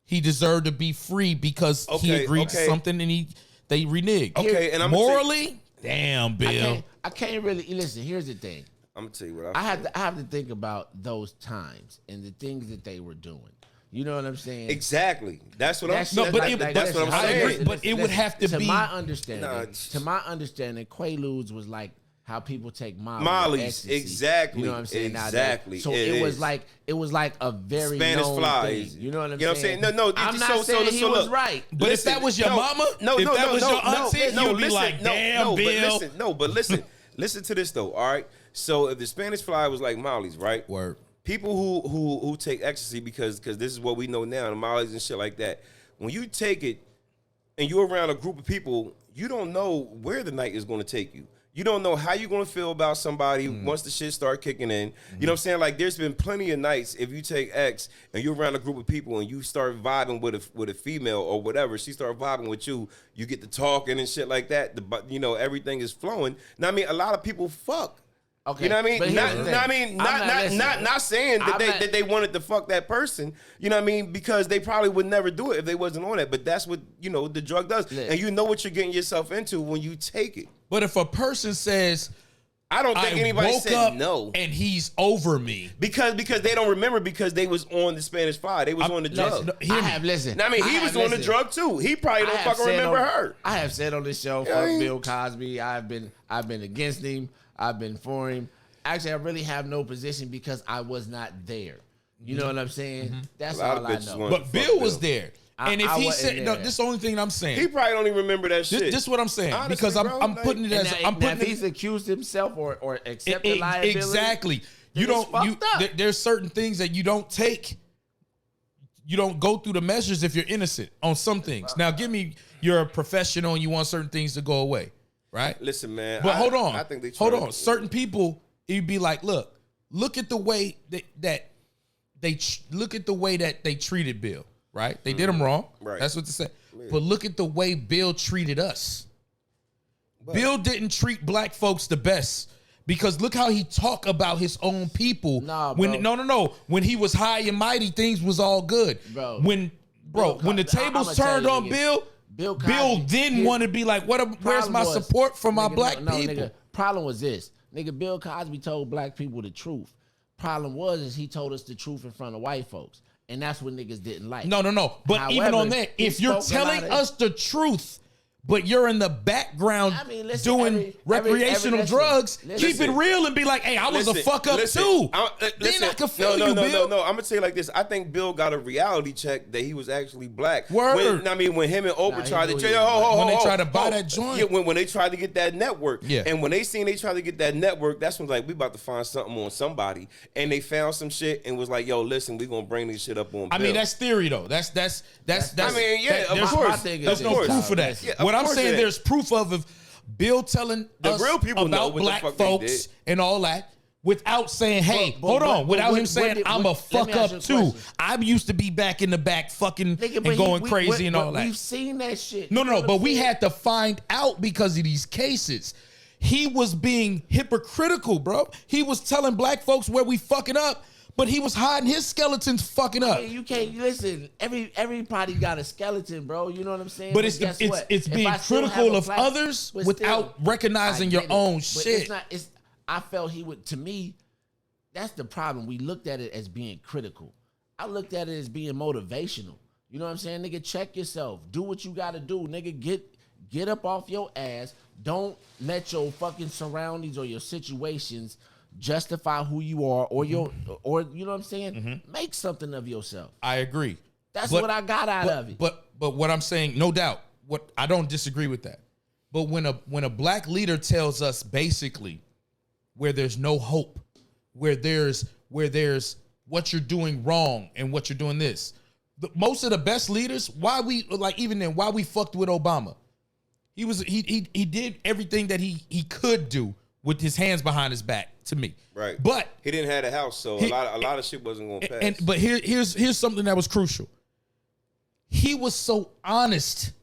he deserved to be free because he agreed to something and they reneged. Okay, and I'm morally, damn, Bill. I can't really listen. Here's the thing. I'm gonna tell you what I have to think about those times and the things that they were doing. You know what I'm saying? Exactly. That's what I'm That's saying. shit That's what I'm I saying. agree, but it would have to be- my understanding. Nah, To my understanding, Quaaludes was like how people take Molly's, ecstasy. exactly, You know what I'm saying? exactly. Nowadays. So It it was like a very Spanish known flies. thing. You know what I'm You know saying? what I'm saying? No, I'm so- not saying so he was look, right. But if that was your mama, if that was your auntie, you'd be like, damn, Bill. But listen to this though. All right. So if the Spanish fly was like Molly's, right? Word. People who take ecstasy because this is what we know now, the Molly's and shit like that. When you take it and you're around a group of people, you don't know where the night is going to take you. You don't know how you're going to feel about somebody once the shit start kicking in. You know what I'm saying? Like there's been plenty of nights if you take X and you're around a group of people and you start vibing with a female or whatever, she start vibing with you, you get to talking and shit like that. Everything is flowing. Now I mean, a lot of people fuck. Okay, You know what I mean? but here's the thing. Not saying that they wanted to fuck that person. You know what I mean? Because they probably would never do it if they wasn't on it. But that's what the drug does, and you know what you're getting yourself into when you take it. But if a person says, I don't think anybody woke said up no and he's over me, because they don't remember because they was on the Spanish fly. They was on the drug. Listen. Now, I mean, he was on the drug too. He probably don't fucking remember her. I have said on this show, fuck Bill Cosby. I've been against him. I've been for him. Actually, I really have no position because I was not there. You know what I'm saying? That's all I know. But Bill was there. And if he said, no, this is the only thing I'm saying. He probably don't even remember that shit. This is what I'm saying. Honestly, because bro, I'm putting it as, I'm putting if he's accused himself or accepted liability. Exactly. There's certain things that you don't take. You don't go through the measures if you're innocent on some things. Now, you're a professional and you want certain things to go away, right? Listen, man. But hold on. I think they hold on. Certain people, you'd be like, look at the way that they treated Bill, right? They did him wrong. Right. That's what they said. Yeah. But look at the way Bill treated us. Bill didn't treat black folks the best. Because look how he talk about his own people. Nah, bro. No. When he was high and mighty, things was all good. Bro. When the tables turned on Bill didn't want to be like, where's my support for my black people? Nigga, problem was this. Nigga, Bill Cosby told black people the truth. Problem was he told us the truth in front of white folks. And that's what niggas didn't like. No. But However, even on that, if you're telling us the truth, but you're in the background doing recreational drugs, keep it real and be like, hey, I was a fuck up too. Then I can feel you, Bill. No. I'm going to tell you like this. I think Bill got a reality check that he was actually black. Word. When him and Oprah tried to... When they tried to buy that joint. Yeah, when they tried to get that network. Yeah. And when they seen they tried to get that network, that's when like, we about to find something on somebody. And they found some shit and was like, yo, listen, we going to bring this shit up on Bill. I mean, that's theory though. That's I mean, yeah, of course. There's no proof for that. Yeah, what I'm saying, there's proof of Bill telling us real people about black folks and all that without saying, hey, without him saying, I'm a fuck up too. I used to be back in the back fucking and going crazy and all that. We've seen that shit. No, but we had to find out because of these cases. He was being hypocritical, bro. He was telling black folks where we fucking up, but he was hiding his skeletons fucking up. You can't listen. Everybody got a skeleton, bro. You know what I'm saying? But it's being critical of others without recognizing your own shit. I felt he would. To me, that's the problem. We looked at it as being critical. I looked at it as being motivational. You know what I'm saying? Nigga, check yourself. Do what you got to do. Nigga, get up off your ass. Don't let your fucking surroundings or your situations justify who you are or you know what I'm saying? Make something of yourself. I agree. That's what I got out of it. But what I'm saying, no doubt, what I don't disagree with that. But when a black leader tells us basically where there's no hope, where there's what you're doing wrong and what you're doing this. Most of the best leaders, why we fucked with Obama. He did everything that he could do with his hands behind his back to me. Right. But he didn't have a house, so a lot of shit wasn't going to pass. But here's something that was crucial. He was so honest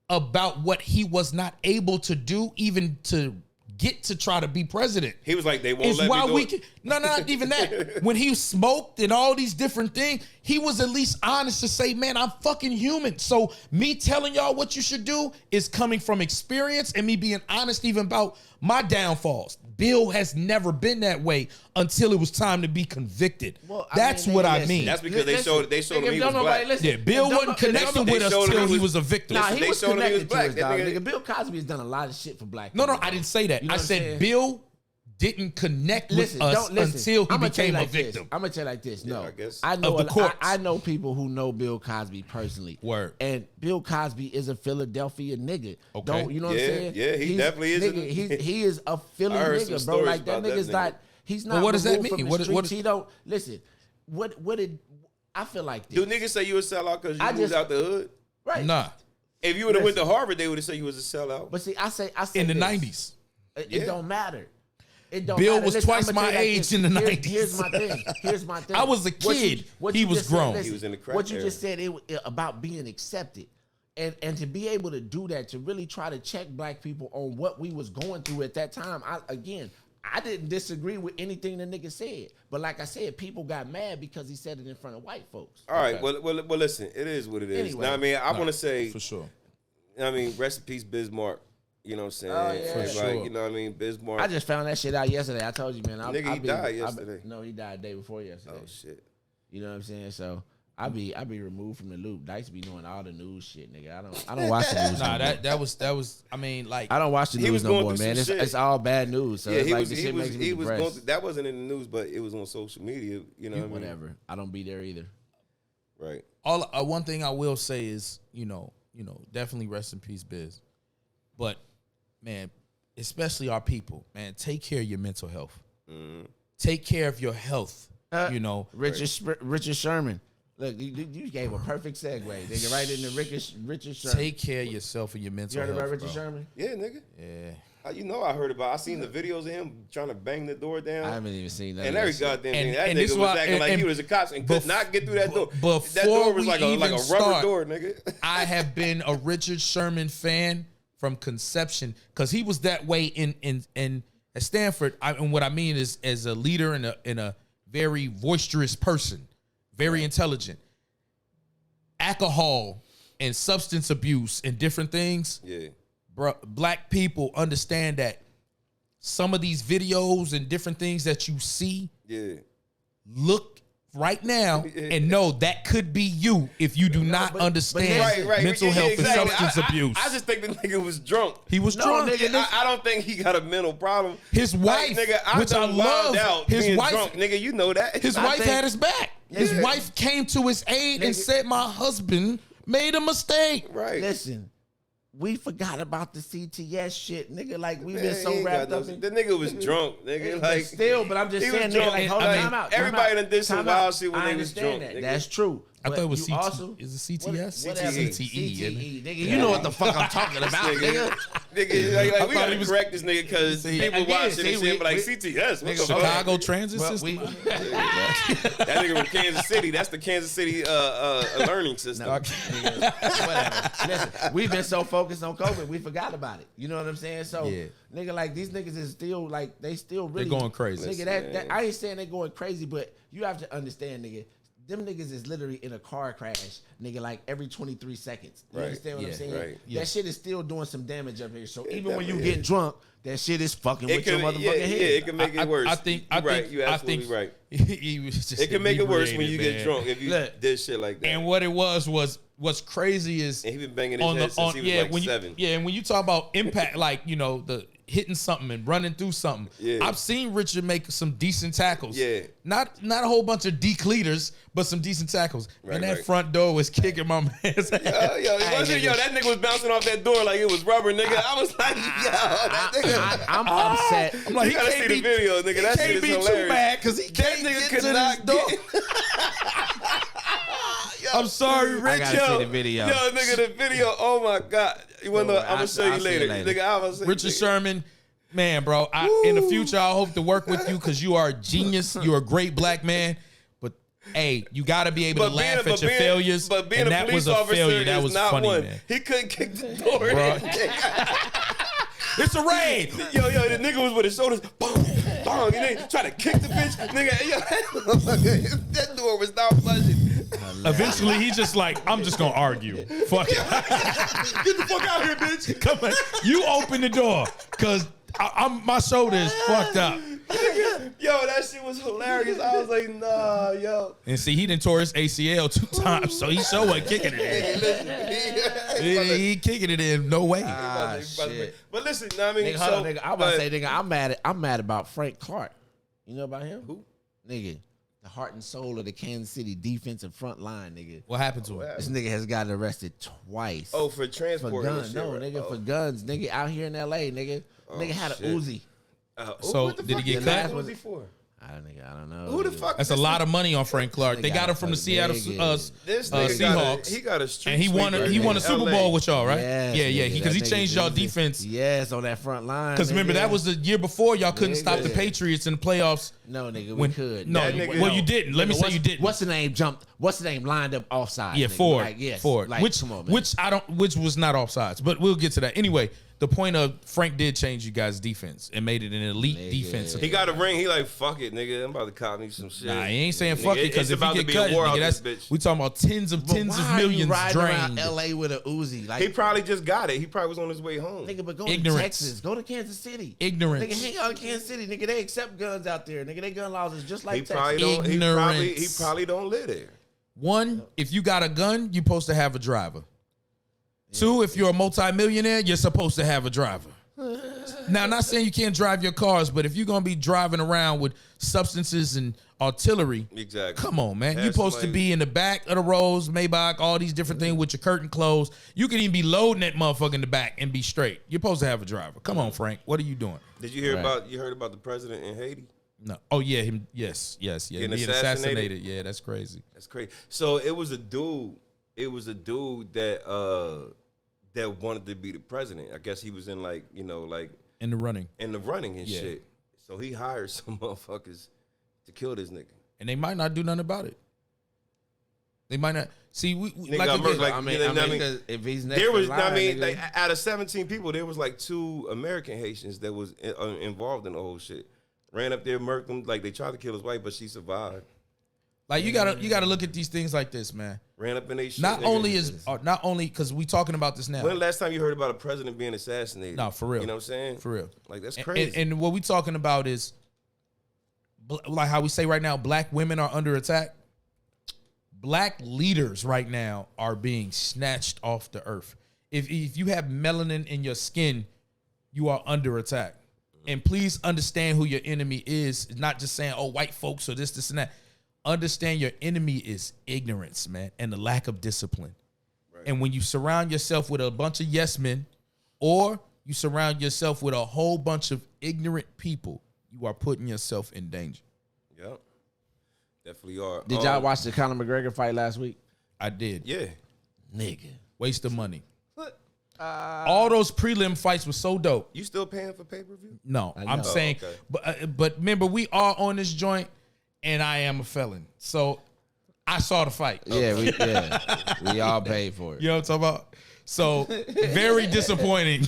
about what he was not able to do, even to get to try to be president. He was like, they won't let me do it. No, not even that. When he smoked and all these different things, he was at least honest to say, man, I'm fucking human. So me telling y'all what you should do is coming from experience and me being honest even about my downfalls. Bill has never been that way until it was time to be convicted. Well, That's what I mean. That's because they showed him he was black. Yeah, Bill wasn't connecting with us until he was a victim. Nah, he was connected to us, dog. Nigga, Bill Cosby has done a lot of shit for black people. No, I didn't say that. I said Bill didn't connect with us until he became a victim. I'm gonna tell you like this. No, I guess. I know people who know Bill Cosby personally. Word. And Bill Cosby is a Philadelphia nigga. Okay. You know what I'm saying? Yeah, he definitely is. Nigga, he is a Philly nigga, bro. Like that nigga's not. He's not. Well, what does that mean? What he don't listen. What did I feel like this? Do niggas say you a sellout because you moved out the hood? Right. Nah. If you would have went to Harvard, they would have said you was a sellout. But see, I say in the 90s. It don't matter. Bill was twice my age in the 90s. Here's my thing. I was a kid. He was grown. He was in the crack What you era. just said about being accepted. And to be able to do that, to really try to check black people on what we was going through at that time, I didn't disagree with anything the nigga said. But like I said, people got mad because he said it in front of white folks. All right, well, listen, it is what it is. Anyway. Now, I mean, I want to say, for sure. I mean, rest in peace, Bismarck. You know what I'm saying? Oh, yeah. For sure. You know what I mean? Bismarck. I just found that shit out yesterday. I told you, man. Nigga, he died yesterday. No, he died the day before yesterday. Oh, shit. You know what I'm saying? So I be removed from the loop. Dice be knowing all the news shit, nigga. I don't watch the news. Nah, that was. I mean, like I don't watch the news no more, man. It's all bad news. So yeah, it's like the shit makes me depressed. that wasn't in the news, but it was on social media. You know what I mean? Whatever. I don't be there either. Right. One thing I will say is, you know, definitely rest in peace, Biz. But man, especially our people, man, take care of your mental health. Mm-hmm. Take care of your health. Richard Sherman. Look, you gave a perfect segue. Nigga, right into Richard Sherman. Take care of yourself and your mental health. You heard about Richard Sherman? Yeah, nigga. Yeah. You know I heard about. I seen the videos of him trying to bang the door down. I haven't even seen that. And every goddamn thing. That and nigga was acting like he was a cop and could not get through that door. That door was like a rubber door, nigga. I have been a Richard Sherman fan from conception because he was that way in at Stanford. And what I mean is as a leader and a very boisterous person, very intelligent. Alcohol and substance abuse and different things. Yeah. Black people understand that some of these videos and different things that you see, look right now and know that could be you if you do not understand mental health and substance abuse. I just think the nigga was drunk. He was drunk. Nigga, I don't think he got a mental problem. His wife, which I love, his wife, drunk, nigga, you know that. His wife had his back. His wife came to his aid and said, "My husband made a mistake." Right. Listen. We forgot about the CTS shit, nigga. Like we've been so wrapped up. The nigga was drunk, nigga. Like still, but I'm just saying, nigga. Like, hold on, time out. Everybody done did some wild shit when they was drunk. That's true. I thought it was CTE. Is it CTS? CTE. Nigga, you know what the fuck I'm talking about, nigga. Nigga, like we gotta correct this nigga because people watching this shit, but like CTS, what the fuck? Chicago Transit System. That nigga from Kansas City. That's the Kansas City learning system. Whatever. Listen, we've been so focused on COVID, we forgot about it. You know what I'm saying? So, nigga, like these niggas is still like they still really they're going crazy. Nigga, that I ain't saying they going crazy, but you have to understand, nigga. Them niggas is literally in a car crash, nigga, like every 23 seconds. You understand what I'm saying? Right. That shit is still doing some damage up here. So even when you get drunk, that shit is fucking It with your can, motherfucking yeah, head. yeah, it can make it worse. I think You're absolutely right. He was just It can make it worse when you inebriated, get man. drunk if you Look, did shit like that. And what it was what's crazy is And he been banging his head since he was like when 7. and when you talk about impact, like the hitting something and running through something, Yeah. I've seen Richard make some decent tackles. Yeah. Not a whole bunch of decleaters, but some decent tackles. Right, and that right. front door was kicking my man's ass. That nigga was bouncing off that door like it was rubber, nigga. I was like, that nigga. I'm upset. I'm like, You gotta see the video, nigga. That shit is be hilarious. too mad because he can't nigga get could to not this door. Yo, I'm sorry, I Rich. gotta see the video. Yo, nigga, the video. Oh my god. You wanna know? I'm gonna show you I'll see later. it later. Nigga, I'm gonna show you Richard later. Sherman, man, bro. In the future, I hope to work with you because you are a genius. You're a great black man. But hey, you got to be able to laugh at your failures. But being and a that police was a officer failure. That is was not funny, one. man. He couldn't kick the door in. It's a raid. Yo, the nigga was with his shoulders, boom, boom, and then try to kick the bitch. Nigga, yo, that door was not budging. Eventually, he's just like, I'm just gonna argue. Fuck it. Get the fuck out here, bitch. Come on, you open the door, cause my shoulder is fucked up. Yo, that shit was hilarious. I was like, nah, yo. And see, he done tore his ACL 2 times, so he sure wasn't kicking it in. He kicking it in, no way. Shit. But listen, you know what I mean? Nigga, hold on, nigga. I'm about to say, nigga, I'm mad about Frank Clark. You know about him? Who? Nigga, the heart and soul of the Kansas City defensive front line, nigga. What happened to him? This nigga has gotten arrested twice. Oh, for transport. for guns. No, nigga, for guns. Nigga, out here in L.A., nigga. Nigga had shit. a Uzi. So, what the did he fuck get is cut? that Uzi for? I don't know. Who the nigga. fuck? That's a lot of money on Frank Clark. They got him from the Seattle This nigga Seahawks. he got a street And he won sweeper a Super LA. Bowl with y'all, right? Yes, yeah, nigga, because he that changed nigga y'all Uzi. defense. Yes, on that front line. Because remember, that was the year before y'all couldn't stop the Nigga. Patriots in the playoffs. No, nigga, we When could. no, That nigga- well, you didn't. Let me say What's- you didn't. What's the name jumped? What's the name lined up offside? Yeah, nigga? Ford. Like, yes, Ford. Like, come on, man. Which was not offsides, but we'll get to that. Anyway, the point of Frank did change you guys' defense and made it an elite defense. He got a ring. He like, fuck it, nigga. I'm about to cop me some shit. Nah, he ain't saying Nigga, fuck it because it's if about he to get be a cut, war out nigga, this that's bitch. we talking about tens of But why are you millions riding drained. around L.A. with a Uzi? Like, He probably just got it. He probably was on his way home. nigga, but go Ignorance. to Texas. Go to Kansas City. Ignorance. Nigga, hang out in Kansas City. Nigga, they accept guns out there. Nigga, they gun laws is just like He Texas. probably don't. He Ignorance. probably don't live there. One, if you got a gun, you're supposed to have a driver. Two, if you're a multimillionaire, you're supposed to have a driver. Now, I'm not saying you can't drive your cars, but if you're gonna be driving around with substances and artillery, Exactly. come on, man. Have You're supposed to somebody- be in the back of the Rolls, Maybach, all these different things with your curtain closed. You can even be loading that motherfucker in the back and be straight. You're supposed to have a driver. Come on, Frank. What are you doing? Did you hear Right. about? You heard about the president in Haiti? No. Oh yeah, him. Yes. Yeah. Getting Being assassinated? Yeah, that's crazy. That's crazy. So it was a dude. It was a dude that that wanted to be the president. I guess he was in like like In the running, in the running and Yeah. shit. So he hired some motherfuckers to kill this nigga. and they might not do nothing about it. They might not. See, we Nigga like, got again, murked like- I mean, you know what I mean? 'cause if he's next There was, in line, I mean, nigga, like, out of 17 people, there was like 2 American Haitians that was involved in the whole shit. Ran up there, murked him. Like they tried to kill his wife, but she survived. like you gotta look at these things like this, man. Ran up in they shit. Not nigga. only because we talking about this now. When the last time you heard about a president being assassinated? No, for real. You know what I'm saying? For real. Like that's And- crazy. And what we talking about is like how we say right now, black women are under attack. Black leaders right now are being snatched off the earth. If you have melanin in your skin, you are under attack. And please understand who your enemy is. It's not just saying, oh, white folks or this, and that. Understand your enemy is ignorance, man, and the lack of discipline. Right. And when you surround yourself with a bunch of yes men, or you surround yourself with a whole bunch of ignorant people, you are putting yourself in danger. Yep. Definitely are. Did y'all watch the Conor McGregor fight last week? I did. Yeah. Nigga. Waste of money. All those prelim fights were so dope. You still paying for pay-per-view? No, I I'm know. saying, Okay. but remember, we are on this joint, and I am a felon. So I saw the fight. Yeah, we all paid for it. You know what I'm talking about? So very disappointing.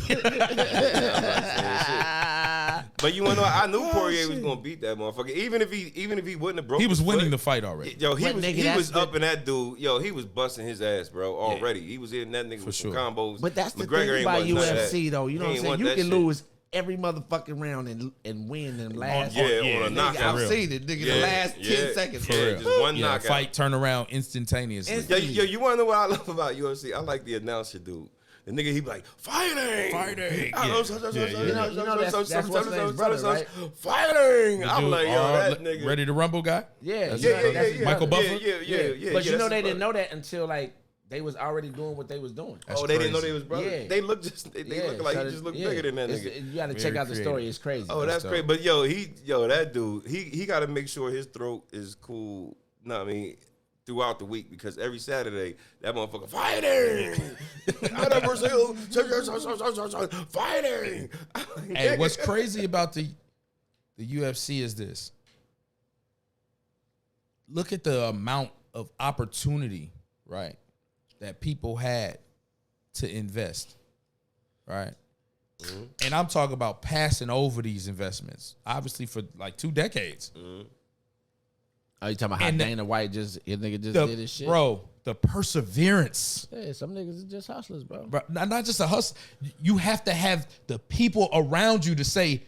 But you wanna know? I knew Poirier was gonna beat that motherfucker. Even if he wouldn't have broke. He was his winning foot, the fight already. Yo, he But was nigga, he that's was the- up in that dude. Yo, he was busting his ass, bro. Already, he was in that nigga with sure. some combos. But that's the McGregor thing ain't about want none of UFC, that. though. You know He what I'm ain't saying? want You that can shit. lose every motherfucking round and win them last. on a nigga, knockout. I've seen it, nigga. The last 10 seconds. Yeah, just one Yeah, knockout. fight turn around instantaneously. Yo, you want to know what I love about UFC? I like the announcer dude. The nigga, he be like, fighting. Fighting. You know that's what's his brother, right? Fighting. I'm like, yo, that nigga. Ready to Rumble guy? Yeah, That's Yeah. Michael Buffer? Yeah. But you know that's they his didn't know that until like they was already doing what they was doing. That's they didn't know crazy. they was brothers. Yeah. They look just, they look like he just look bigger than that nigga. You got to check Very out the story. It's crazy. Oh, that's crazy. But that dude, he got to make sure his throat is cool. No, I mean, throughout the week, because every Saturday that motherfucker fighting. Fighting. Hey, what's crazy about the UFC is this. Look at the amount of opportunity, right, that people had to invest, right? Mm-hmm. And I'm talking about passing over these investments, obviously for like 2 decades. Mm-hmm. Are you talking about how Dana White his nigga just did his shit? Bro, the perseverance. Yeah, some niggas are just hustlers, bro. Not just a hustle. You have to have the people around you to say,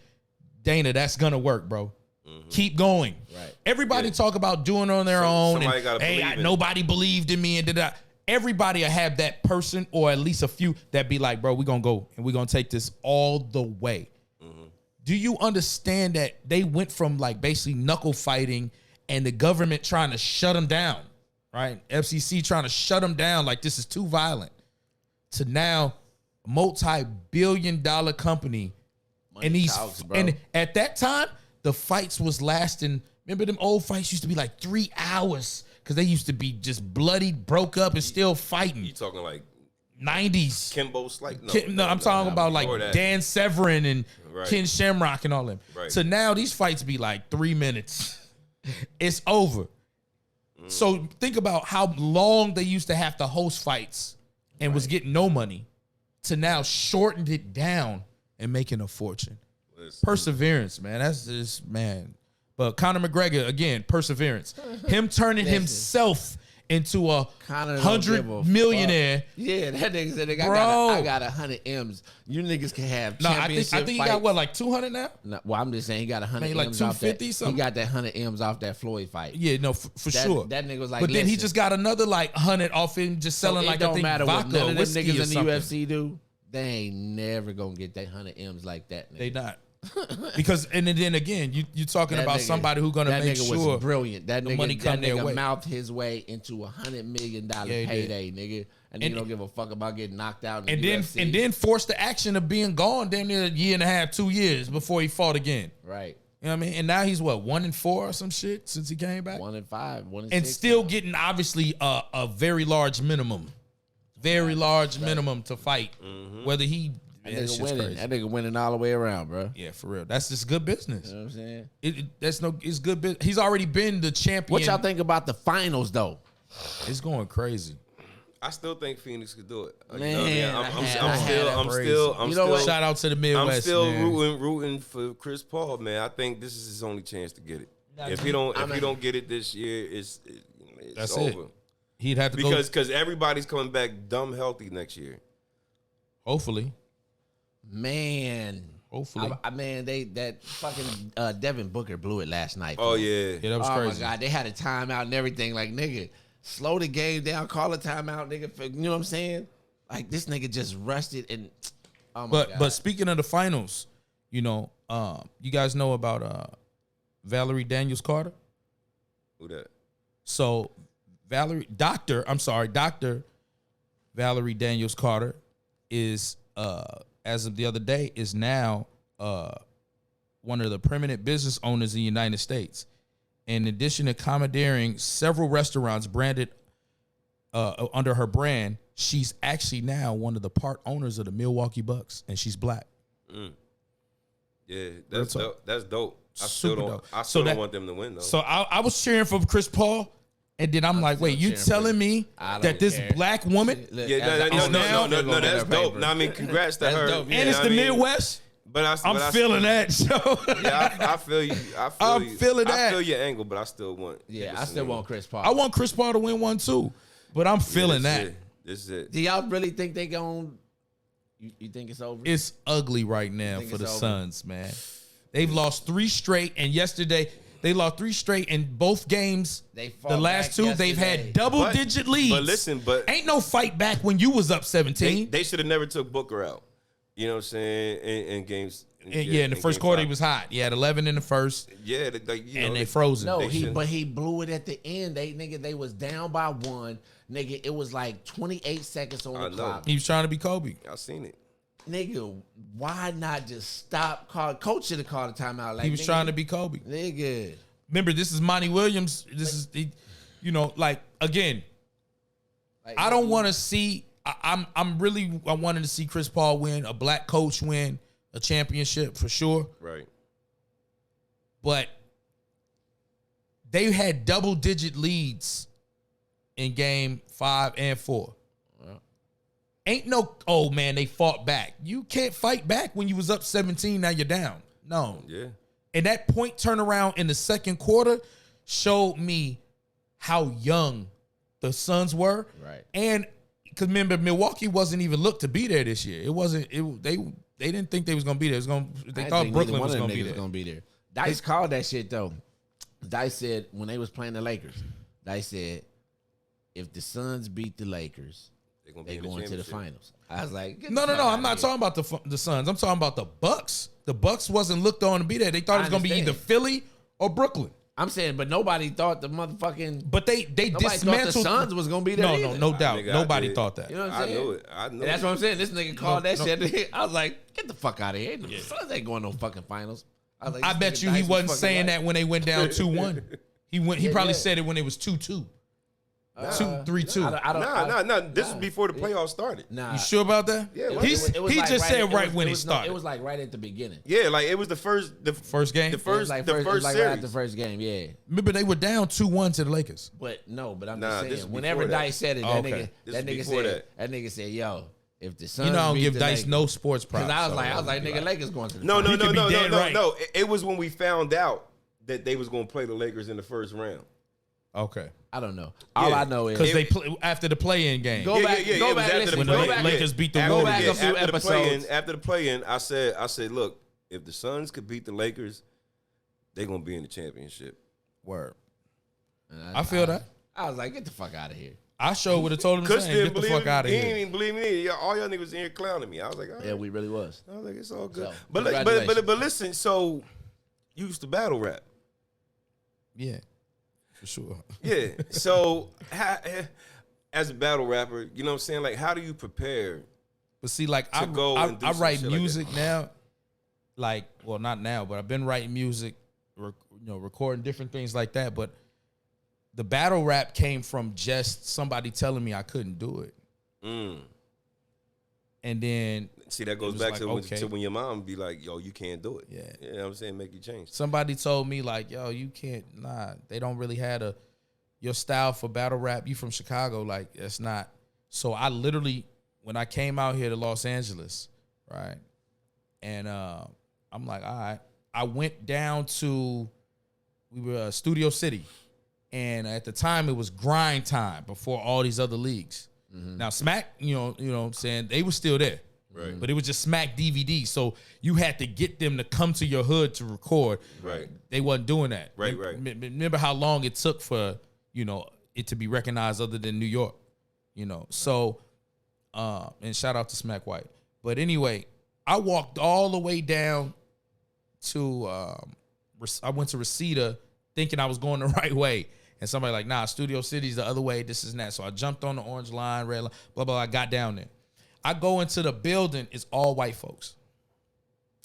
Dana, that's gonna work, bro. Mm-hmm. Keep going. Right. Everybody talk about doing it on their own. And, hey, nobody believed in me and did that. Everybody will have that person or at least a few that be like, bro, we're gonna go and we're gonna take this all the way. Mm-hmm. Do you understand that they went from like basically knuckle fighting and the government trying to shut them down, right? FCC trying to shut them down like this is too violent, to now multi-billion-dollar company. Money and these talks, and at that time the fights was lasting. Remember them old fights used to be like 3 hours because they used to be just bloody, broke up, and still fighting. You talking like 90s? Kimbo Slice? No, I'm talking about like Dan Severin and Ken Shamrock and all them. Right. So now these fights be like 3 minutes. It's over. So think about how long they used to have to host fights and was getting no money to now shortened it down and making a fortune. Perseverance, man. That's just, man. But Conor McGregor, again, perseverance. Him turning himself into a 100 millionaire. Yeah, that nigga said, I got 100 M's. You niggas can have championship I think he got what, like 200 now? No, well, I'm just saying he got 100 like M's 250 off that. something? He got that 100 M's off that Floyd fight. Yeah, no, for sure. That nigga was like, but then he just got another like 100 off him just selling like, I think, matter vodka what none of them whiskey niggas or in the something. UFC do. They ain't never gonna get that 100 M's like that, nigga. They not. Because and then again, you talking about somebody who gonna make sure was brilliant. That nigga, money come their way. mouthed his way into $100 million payday, nigga, and he don't give a fuck about getting knocked out. In the UFC. And then forced the action of being gone damn near a year and a half, 2 years before he fought again. Right. You know what I mean? And now he's what, 1-4 or some shit since he came back. 1-5, 1-6, and still getting obviously a very large minimum, minimum to fight. Mm-hmm. Whether he. That nigga winning all the way around, bro. Yeah, for real. That's just good business. You know what I'm saying? It's good business. He's already been the champion. What y'all think about the finals, though? It's going crazy. I still think Phoenix could do it. Man, I'm still. Shout out to the Midwest. I'm still rooting for Chris Paul, man. I think this is his only chance to get it. If he don't get it this year, it's that's over. It. He'd have to because everybody's coming back dumb healthy next year. Hopefully. Man, hopefully, that fucking Devin Booker blew it last night. Oh yeah, that was crazy. Oh my god, they had a timeout and everything. Like, nigga, slow the game down, call a timeout, nigga. You know what I'm saying? Like, this nigga just rushed it and. Oh my god. But speaking of the finals, you know, you guys know about Valerie Daniels Carter. Who that? So Dr. Valerie Daniels Carter is as of the other day, is now one of the permanent business owners in the United States. In addition to commandeering several restaurants branded under her brand, she's actually now one of the part owners of the Milwaukee Bucks, and she's black. Mm. Yeah, that's dope. That's dope. I still don't want them to win, though. So I was cheering for Chris Paul. And then I'm like, wait, you telling me that this black woman? Yeah, no, that's dope. No, I mean, congrats to her. Dope, yeah. And it's the Midwest. But I'm feeling that. So yeah, I feel you. I'm feeling that. I feel your angle, but I still want. Yeah, I still want Chris Paul. I want Chris Paul to win one too, but I'm feeling that. This is it. Do y'all really think they gon'? You think it's over? It's ugly right now for the Suns, man. They've lost 3 straight, and yesterday they lost 3 straight in both games. The last 2, they've had double-digit leads. But listen, ain't no fight back when you was up 17. They should have never took Booker out. You know what I'm saying? In games. In the first quarter, he was hot. He had 11 in the first. Yeah, and they frozen. No, he blew it at the end. They was down by 1. Nigga, it was like 28 seconds on the clock. He was trying to be Kobe. I seen it. Nigga, why not just stop? Coach should have called a timeout. Like, he was trying to be Kobe. Nigga. Remember, this is Monty Williams. This is, again, I don't want to see. I wanted to see Chris Paul win, a black coach win a championship for sure. Right. But they had double-digit leads in game 5 and 4. Ain't no, oh man, they fought back. You can't fight back when you was up 17, now you're down. No. Yeah. And that point turnaround in the second quarter showed me how young the Suns were. Right. And because remember, Milwaukee wasn't even looked to be there this year. It wasn't, they didn't think they was gonna be there. They thought Brooklyn was gonna be there. Dice called that shit though. Dice said when they was playing the Lakers, Dice said, if the Suns beat the Lakers, they going to the finals. I was like, no. I'm not talking about the Suns. I'm talking about the Bucks. The Bucks wasn't looked on to be there. They thought it was going to be either Philly or Brooklyn. I'm saying, but nobody thought the motherfucking. But they dismantled. The Suns was going to be there. No doubt. Nobody thought that. You know what I'm saying? I knew it. That's what I'm saying. This nigga called that shit. I was like, get the fuck out of here. The Suns ain't going no fucking finals. I bet you he wasn't saying that when they went down 2-1. He probably said it when it was 2-2. 3-2. No. This is before the playoffs started. Nah. You sure about that? Yeah. He just said right when it started. It was like right at the beginning. Yeah, like it was the first game. The first series. right at the first game. Yeah. Remember they were down 2-1 to the Lakers. But I'm just saying. Whenever Dice said it, that nigga said, "Yo, if the Suns." You know, I don't give Dice Lakers, no sports props. Because I was like, nigga, Lakers going to the finals. No. It was when we found out that they was going to play the Lakers in the first round. Okay. I don't know. All I know is because they play after the play-in game. Go back. When the Lakers beat the Warriors. Go back a few after episodes. After the play-in, I said, look, if the Suns could beat the Lakers, they're gonna be in the championship. Word. I feel that. I was like, get the fuck out of here. I sure would have told him the same. Get the fuck out of here. He didn't even believe me. All y'all niggas in here clowning me. I was like, all right. Yeah, we really was. I was like, it's all good. So, but listen. So you used to battle rap. Yeah. For sure. Yeah. So, as a battle rapper, you know what I'm saying? Like, how do you prepare? But see, like, I write music now. Like, well, not now, but I've been writing music, recording different things like that. But the battle rap came from just somebody telling me I couldn't do it. And then see, that goes back to when your mom be like, yo, you can't do it. Yeah. You know what I'm saying? Make you change. Somebody told me like, yo, you can't, they don't really have your style for battle rap. You from Chicago, like that's not. So I literally, when I came out here to Los Angeles, right? And I'm like, all right. I went down to, we were Studio City. And at the time it was grind time before all these other leagues. Now Smack, you know what I'm saying, they were still there. Right. But it was just Smack DVD. So you had to get them to come to your hood to record. Right. They wasn't doing that. Right. Remember how long it took for, it to be recognized other than New York. So and shout out to Smack White. But anyway, I walked all the way down to I went to Reseda thinking I was going the right way. And somebody like, nah, Studio City's the other way, this is that. So I jumped on the orange line, red line, blah, blah, I got down there. I go into the building, it's all white folks.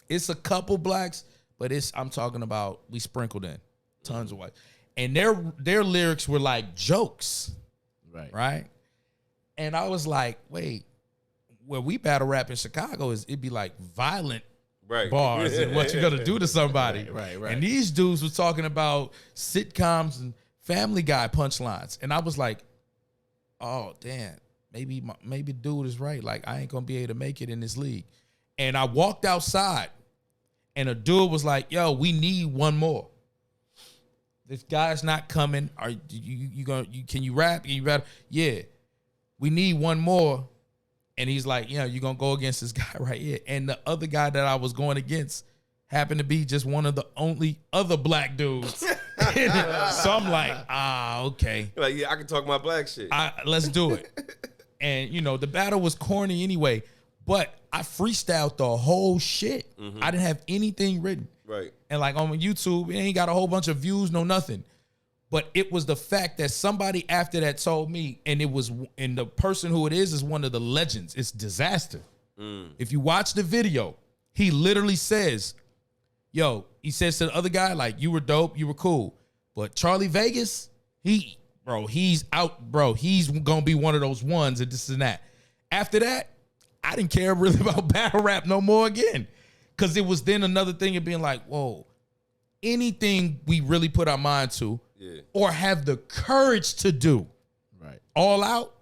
It's a couple blacks, but I'm talking about, we sprinkled in tons of white. And their lyrics were like jokes. Right? And I was like, wait, where we battle rap in Chicago it'd be like violent bars and what you gonna do to somebody. Right. And these dudes were talking about sitcoms and Family Guy punchlines. And I was like, oh, damn, maybe dude is right. Like, I ain't going to be able to make it in this league. And I walked outside, and a dude was like, yo, we need one more. This guy's not coming. Are you can you rap? Can you rap? Yeah. We need one more. And he's like, yeah, you're going to go against this guy right here. And the other guy that I was going against happened to be just one of the only other black dudes. So I'm like, okay. Like, yeah, I can talk my black shit. Let's do it. And, you know, the battle was corny anyway, but I freestyled the whole shit. I didn't have anything written. Right. And like on YouTube, it ain't got a whole bunch of views, no nothing. But it was the fact that somebody after that told me, and the person who it is one of the legends. It's Disaster. If you watch the video, he literally says, he says to the other guy, like, you were dope, you were cool. But Charlie Vegas, he's out, bro. He's gonna be one of those ones and this and that. After that, I didn't care really about battle rap no more again. Cause it was then another thing of being like, whoa, anything we really put our mind to, or have the courage to do, all out,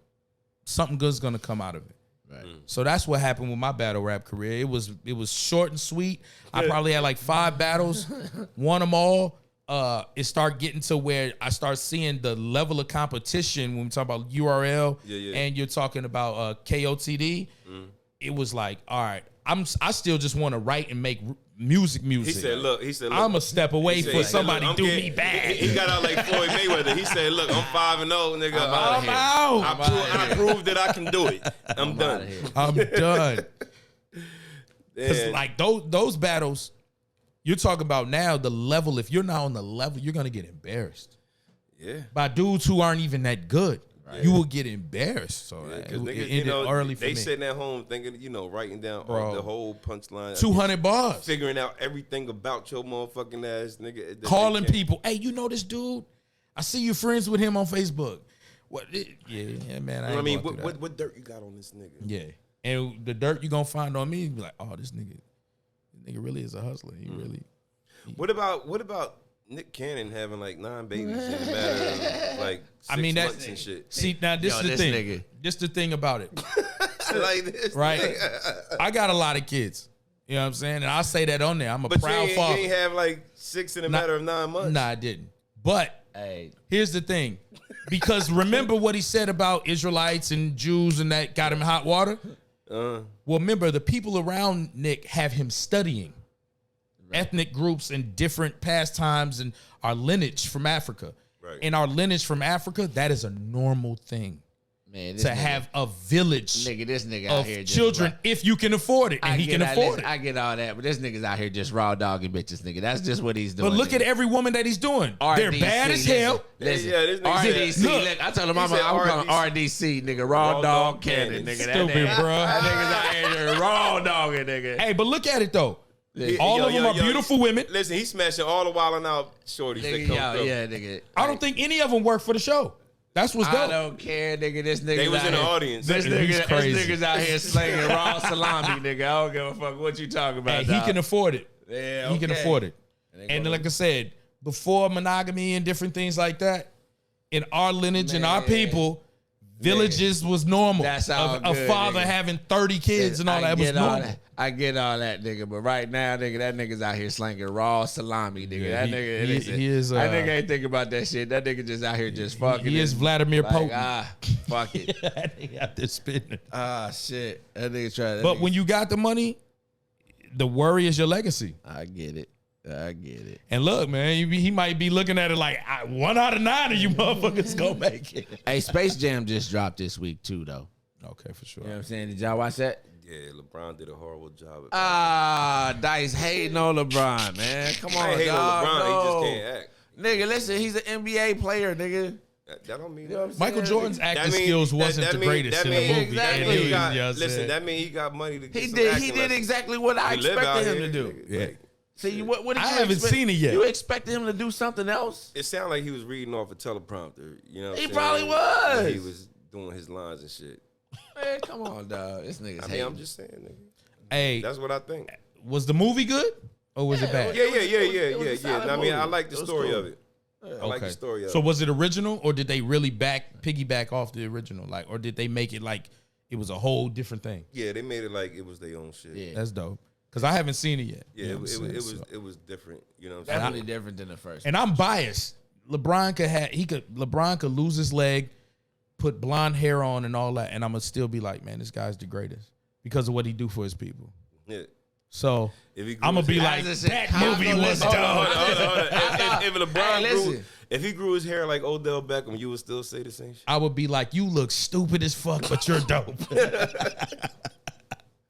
something good's gonna come out of it. So that's what happened with my battle rap career. It was short and sweet. I probably had like 5 battles, won them all. It started getting to where I start seeing the level of competition when we talk about URL and you're talking about KOTD. It was like, all right, I still just want to write and make music. He said, look, I'm a step away for somebody do me bad. He got out like Floyd Mayweather. He said, look, I'm 5-0, nigga. I'm out. I proved that I can do it. I'm done. I'm done. Because like those battles, you're talking about now the level. If you're not on the level, you're gonna get embarrassed. Yeah. By dudes who aren't even that good. Right. You will get embarrassed. So it ended early for me. They sitting at home thinking, writing down the whole punchline. 200 bars. Figuring out everything about your motherfucking ass, nigga. Calling people, hey, you know this dude? I see you friends with him on Facebook. What? Yeah, man. I mean, what dirt you got on this nigga? Yeah. And the dirt you gonna find on me, be like, oh, this nigga really is a hustler. He really. What about Nick Cannon having like 9 babies in the matter of like 6 months and shit? See, now this is the thing. Nigga. This the thing about it. Like this, right? I got a lot of kids. You know what I'm saying? And I say that on there. I'm a proud father. You ain't have like 6 in a matter of 9 months. Nah, I didn't. But here's the thing. Because remember what he said about Israelites and Jews and that got him in hot water? Well, remember, the people around Nick have him studying ethnic groups and different pastimes and our lineage from Africa. Right. And our lineage from Africa, that is a normal thing. Man, to have a village out here children if you can afford it. And he can afford it. I get all that, but this nigga's out here just raw dogging bitches, nigga. That's just what he's doing. But look at every woman that he's doing. They're bad as hell. Listen, this nigga RDC. Look, I told him I'm calling RDC, nigga. Raw dog cannon, nigga. Stupid, bro. That nigga's out here raw dogging, nigga. Hey, but look at it, though. All of them are beautiful women. Listen, he's smashing all the Wildin' Out shorties that come through. Yeah, nigga. I don't think any of them work for the show. That's what's dope. I don't care, nigga. This nigga. They was in the audience. This nigga's out here slinging raw salami, nigga. I don't give a fuck what you talking about. Hey, he can afford it. Yeah, okay. He can afford it. And like I said, before monogamy and different things like that, in our lineage and our people, villages was normal. That's all a father having 30 kids and all that was normal. I get all that, nigga, but right now, nigga, that nigga's out here slinging raw salami, nigga. Yeah, that nigga ain't thinking about that shit. That nigga just out here just fucking. He is Vladimir Putin. Fuck it. That nigga out there spitting. Shit. That nigga trying. But when you got the money, the worry is your legacy. I get it. And look, man, he might be looking at it like 1 out of 9 of you motherfuckers gonna make it. Hey, Space Jam just dropped this week too, though. Okay, for sure. You know what I'm saying? Did y'all watch that? Yeah, LeBron did a horrible job. Dice hating on LeBron, man. Come on, I ain't hating on LeBron. He just can't act. Nigga, listen, he's an NBA player, nigga. That don't mean Michael Jordan's acting skills wasn't the greatest in the movie. Exactly. That means he got money to get He did exactly what I expected him to do. Yeah. See, what did you I haven't seen it yet. You expected him to do something else? It sounded like he was reading off a teleprompter. You know, he probably was. He was doing his lines and shit. Man, come on, dog. This nigga's hating. I'm just saying, nigga. Hey, that's what I think. Was the movie good or was it bad? Yeah. I mean, I like the story of it. I like the story of it. So was it original or did they really piggyback off the original? Like, or did they make it like it was a whole different thing? Yeah, they made it like it was their own shit. Yeah, that's dope. Cause I haven't seen it yet. Yeah, it was different. You know what I'm saying? Definitely different than the first. And I'm biased. LeBron could lose his leg, put blonde hair on and all that, and I'm gonna still be like, man, this guy's the greatest because of what he do for his people. Yeah. So I'm gonna be like, that movie was dope. If he grew his hair like Odell Beckham, you would still say the same shit? I would be like, you look stupid as fuck, but you're dope.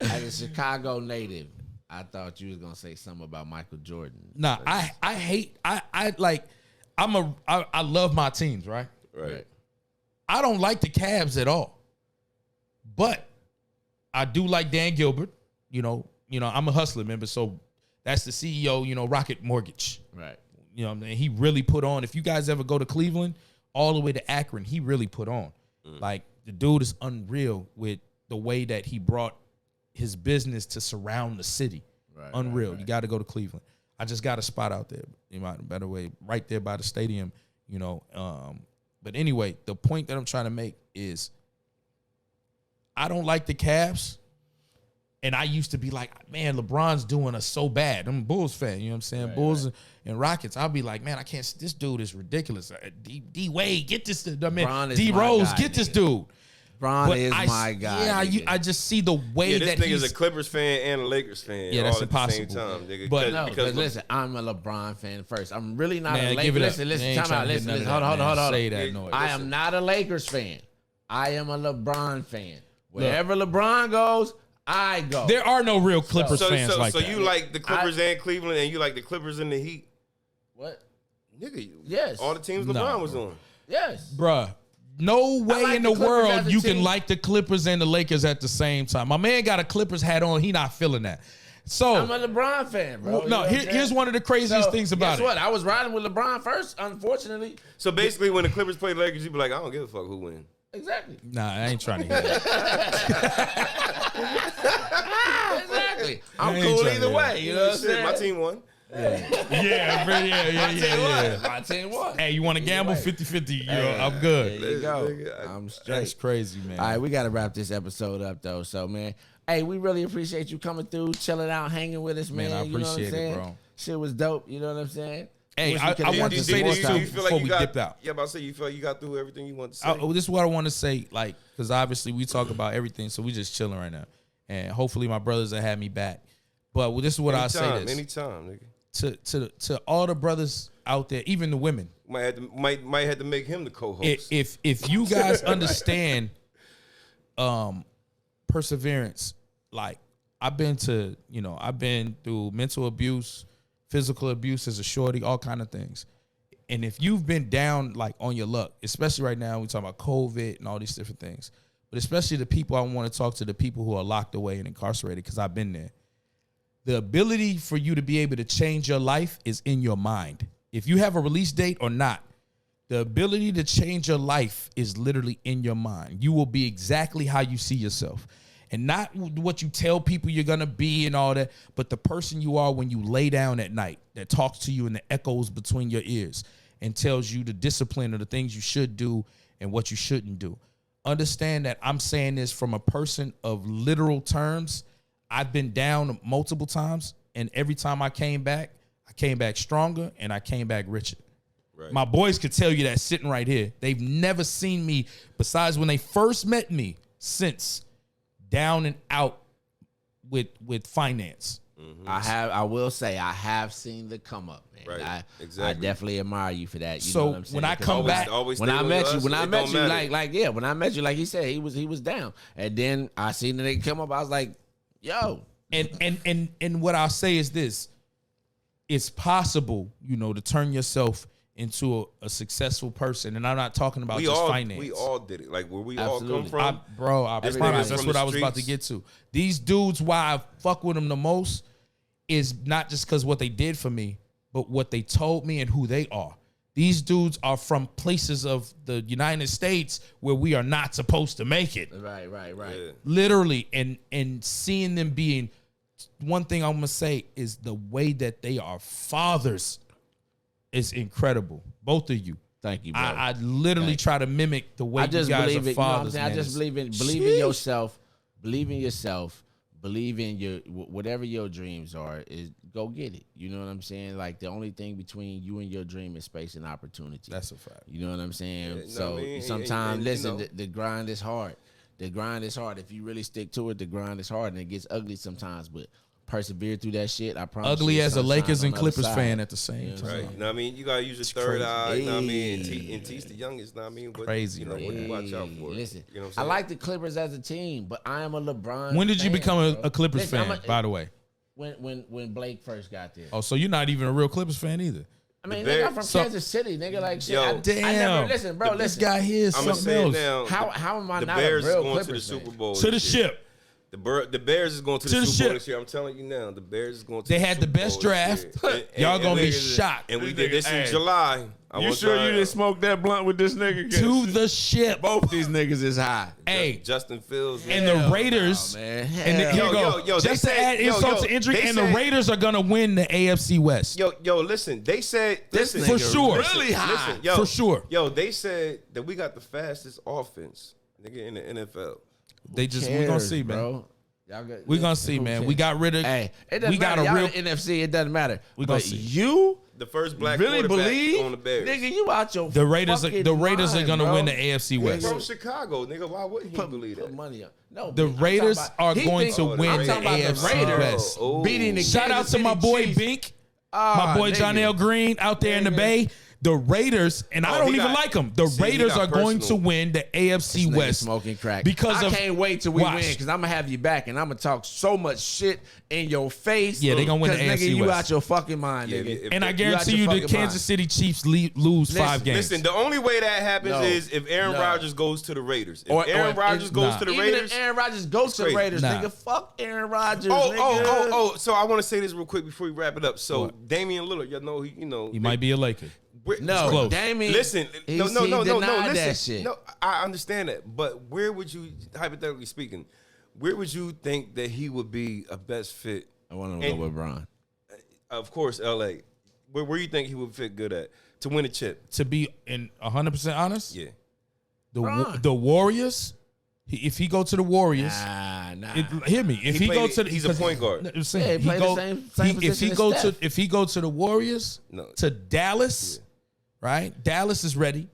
As a Chicago native, I thought you was gonna say something about Michael Jordan. Nah, I love my teams, right? Right. I don't like the Cavs at all, but I do like Dan Gilbert. You know, I'm a Hustler member, so that's the CEO. Rocket Mortgage. Right. He really put on. If you guys ever go to Cleveland, all the way to Akron, he really put on. Like, the dude is unreal with the way that he brought his business to surround the city. Right, unreal. Right. You got to go to Cleveland. I just got a spot out there. Better way, right there by the stadium. But anyway, the point that I'm trying to make is, I don't like the Cavs. And I used to be like, man, LeBron's doing us so bad. I'm a Bulls fan, you know what I'm saying? Right, Bulls and Rockets. I'll be like, man, I can't. This dude is ridiculous. D Wade, get this. D Rose, get this dude. Bron is my guy. Yeah, I just see the way that this nigga's a Clippers fan and a Lakers fan. Yeah, that's all impossible. At the same time, nigga. Because listen, I'm a LeBron fan first. I'm really not a Lakers. Listen, time out. Listen. Hold on. Say that noise. I am not a Lakers fan. I am a LeBron fan. Wherever LeBron goes, I go. There are no real Clippers fans like that. So you like the Clippers and Cleveland, and you like the Clippers and the Heat? What? Nigga, yes. All the teams LeBron was on. Yes. Bruh. No way in the world you can like the Clippers and the Lakers at the same time. My man got a Clippers hat on. He not feeling that. So I'm a LeBron fan, bro. No, here's one of the craziest things about it. Guess what? I was riding with LeBron first, unfortunately. So basically, when the Clippers play the Lakers, you be like, I don't give a fuck who wins. Exactly. Nah, I ain't trying to hear that. Exactly. I'm cool either way. You know what I'm saying? My team won. Yeah. My team won. Hey, you want to gamble 50-50? I'm good. There you go. I'm straight. That's crazy, man. All right, we got to wrap this episode up, though. So, man, hey, we really appreciate you coming through, chilling out, hanging with us, man. I you know what I'm appreciate saying? it, bro. Shit was dope. You know what I'm saying? Hey, I want to say this too before we dip out. Yeah, about to say, you feel like you got through everything you want to say? This is what I want to say, like, because obviously we talk about everything, so we just chilling right now. And hopefully my brothers will have me back. But this is what I'll say this. Anytime, nigga. To all the brothers out there, even the women. Might have to make him the co-host. If you guys understand perseverance, like I've been through mental abuse, physical abuse as a shorty, all kind of things. And if you've been down like on your luck, especially right now, we talking about COVID and all these different things, but especially the people I want to talk to, the people who are locked away and incarcerated, because I've been there. The ability for you to be able to change your life is in your mind. If you have a release date or not, the ability to change your life is literally in your mind. You will be exactly how you see yourself. And not what you tell people you're going to be and all that, but the person you are when you lay down at night that talks to you in the echoes between your ears and tells you the discipline or the things you should do and what you shouldn't do. Understand that I'm saying this from a person of literal terms. I've been down multiple times, and every time I came back stronger and I came back richer. Right. My boys could tell you that sitting right here. They've never seen me, besides when they first met me, since down and out with finance. Mm-hmm. I will say I have seen the come up, man. Right. I definitely admire you for that. You so know what I'm saying? When I come back, when I met you, like he said, he was down, and then I seen the nigga come up. I was like, yo. And what I'll say is this: it's possible, to turn yourself into a successful person. And I'm not talking about finance. We all did it. Like where we all come from. I promise. That's what I was about to get to. These dudes, why I fuck with them the most is not just because what they did for me, but what they told me and who they are. These dudes are from places of the United States where we are not supposed to make it. Right. Yeah. Literally. And seeing them being, one thing I'm going to say is the way that they are fathers is incredible. Both of you. Thank you, bro. I literally try to mimic the way you guys are fathers. I just believe in yourself. Believe in yourself. believe in your whatever your dreams are. Is go get it. You know what I'm saying? Like the only thing between you and your dream is space and opportunity. That's a fact. You know what I'm saying? Yeah, So sometimes, listen, the grind is hard. The grind is hard. If you really stick to it, the grind is hard, and it gets ugly sometimes. But persevere through that shit. I promise. Ugly as a Lakers and Clippers side. fan at the same time. Right. You know what I mean? You gotta use your third eye, you know what I mean? And teach the youngest, you know what I mean? What, Crazy, you know, right? what to watch out for. Listen, you know what I'm I saying? like the Clippers as a team, but I am a LeBron. When did you fan, become bro. a Clippers Listen, fan, by the way? When Blake first got there. Oh, so you're not even a real Clippers fan either. I mean, The nigga, Bears- I'm from so- Kansas City, nigga. Like, shit. Yo, I never, listen, bro, This listen. guy here is I'm gonna something say it else. now. How am I the not Bears a is real going to the Clippers fan? Super Bowl. To the this year. ship. The Bears is going to the Super Bowl this year. I'm telling you now. The Bears is going to They the had Super the best Bowl this draft. year. Y'all gonna be niggas- shocked. And we did this in Hey, July. You sure you didn't smoke that blunt with this nigga? To the ship. Both these niggas is high. Hey, Justin Fields. and man. the Raiders. Oh, man. And the, here Yo, you go. yo, they Just to said- add yo, insult yo, to injury, they and said- the Raiders are gonna win the AFC West. Yo, listen. They said This listen, For sure. really high. Listen, yo, For sure. Yo, they said that we got the fastest offense, nigga, in the NFL. They just we gonna see, man. Bro. Y'all got, We gonna see, man. We got rid of. Hey, it doesn't we got matter. a Y'all real. in NFC. It doesn't matter. We gonna But see. you The first black really quarterback believe, on the Bears. nigga, you out your The Raiders. fucking The Raiders mind, are gonna bro. win the AFC He's West. from Chicago, nigga. Why wouldn't he believe Put that? money up. No, The I'm talking Raiders about- are he going think- to Oh, the win I'm the talking about the AFC Raiders West. Oh. beating the Shout out Kansas to my City boy Chiefs. Bink, my boy nigga. Jonell Green out there in the Nigga. Bay. The Raiders, and I Oh, don't he even got- like them. The see, he Raiders got are going to personal. win the AFC Nigga West smoking crack because I of. can't wait till we Watch. win because I'm gonna have you back and I'm gonna talk so much shit in your face. Yeah, they gonna win the 'cause, nigga, AFC you West. out your fucking mind, Yeah, nigga. if- And I if- guarantee your you, the fucking Kansas mind. City Chiefs lose 5 games. Listen, the only way that happens No. is if Aaron No. Rodgers goes to the Raiders. If Or Aaron Rodgers if- goes nah. to the Even Raiders. if Aaron Rodgers goes to the crazy. Raiders, Nah. nigga, fuck Aaron Rodgers. Oh, nigga. So I want to say this real quick before we wrap it up. So What? Damian Lillard, you know, he might be a Laker. No, close. Damien. Listen, he no, denied listen. that shit. No, I understand that, but where would you, hypothetically speaking, where would you think that he would be a best fit? I want to go with Bron. Of course, LA. Where you think he would fit good at to win a chip? To be 100% honest, Yeah. Bron. the Warriors. If he go to the Warriors, Nah. hear me. If he go to, he's a point guard. I'm saying, Yeah, he play the same position as Steph. if he go to the Warriors, No. to Dallas, right? Dallas is ready.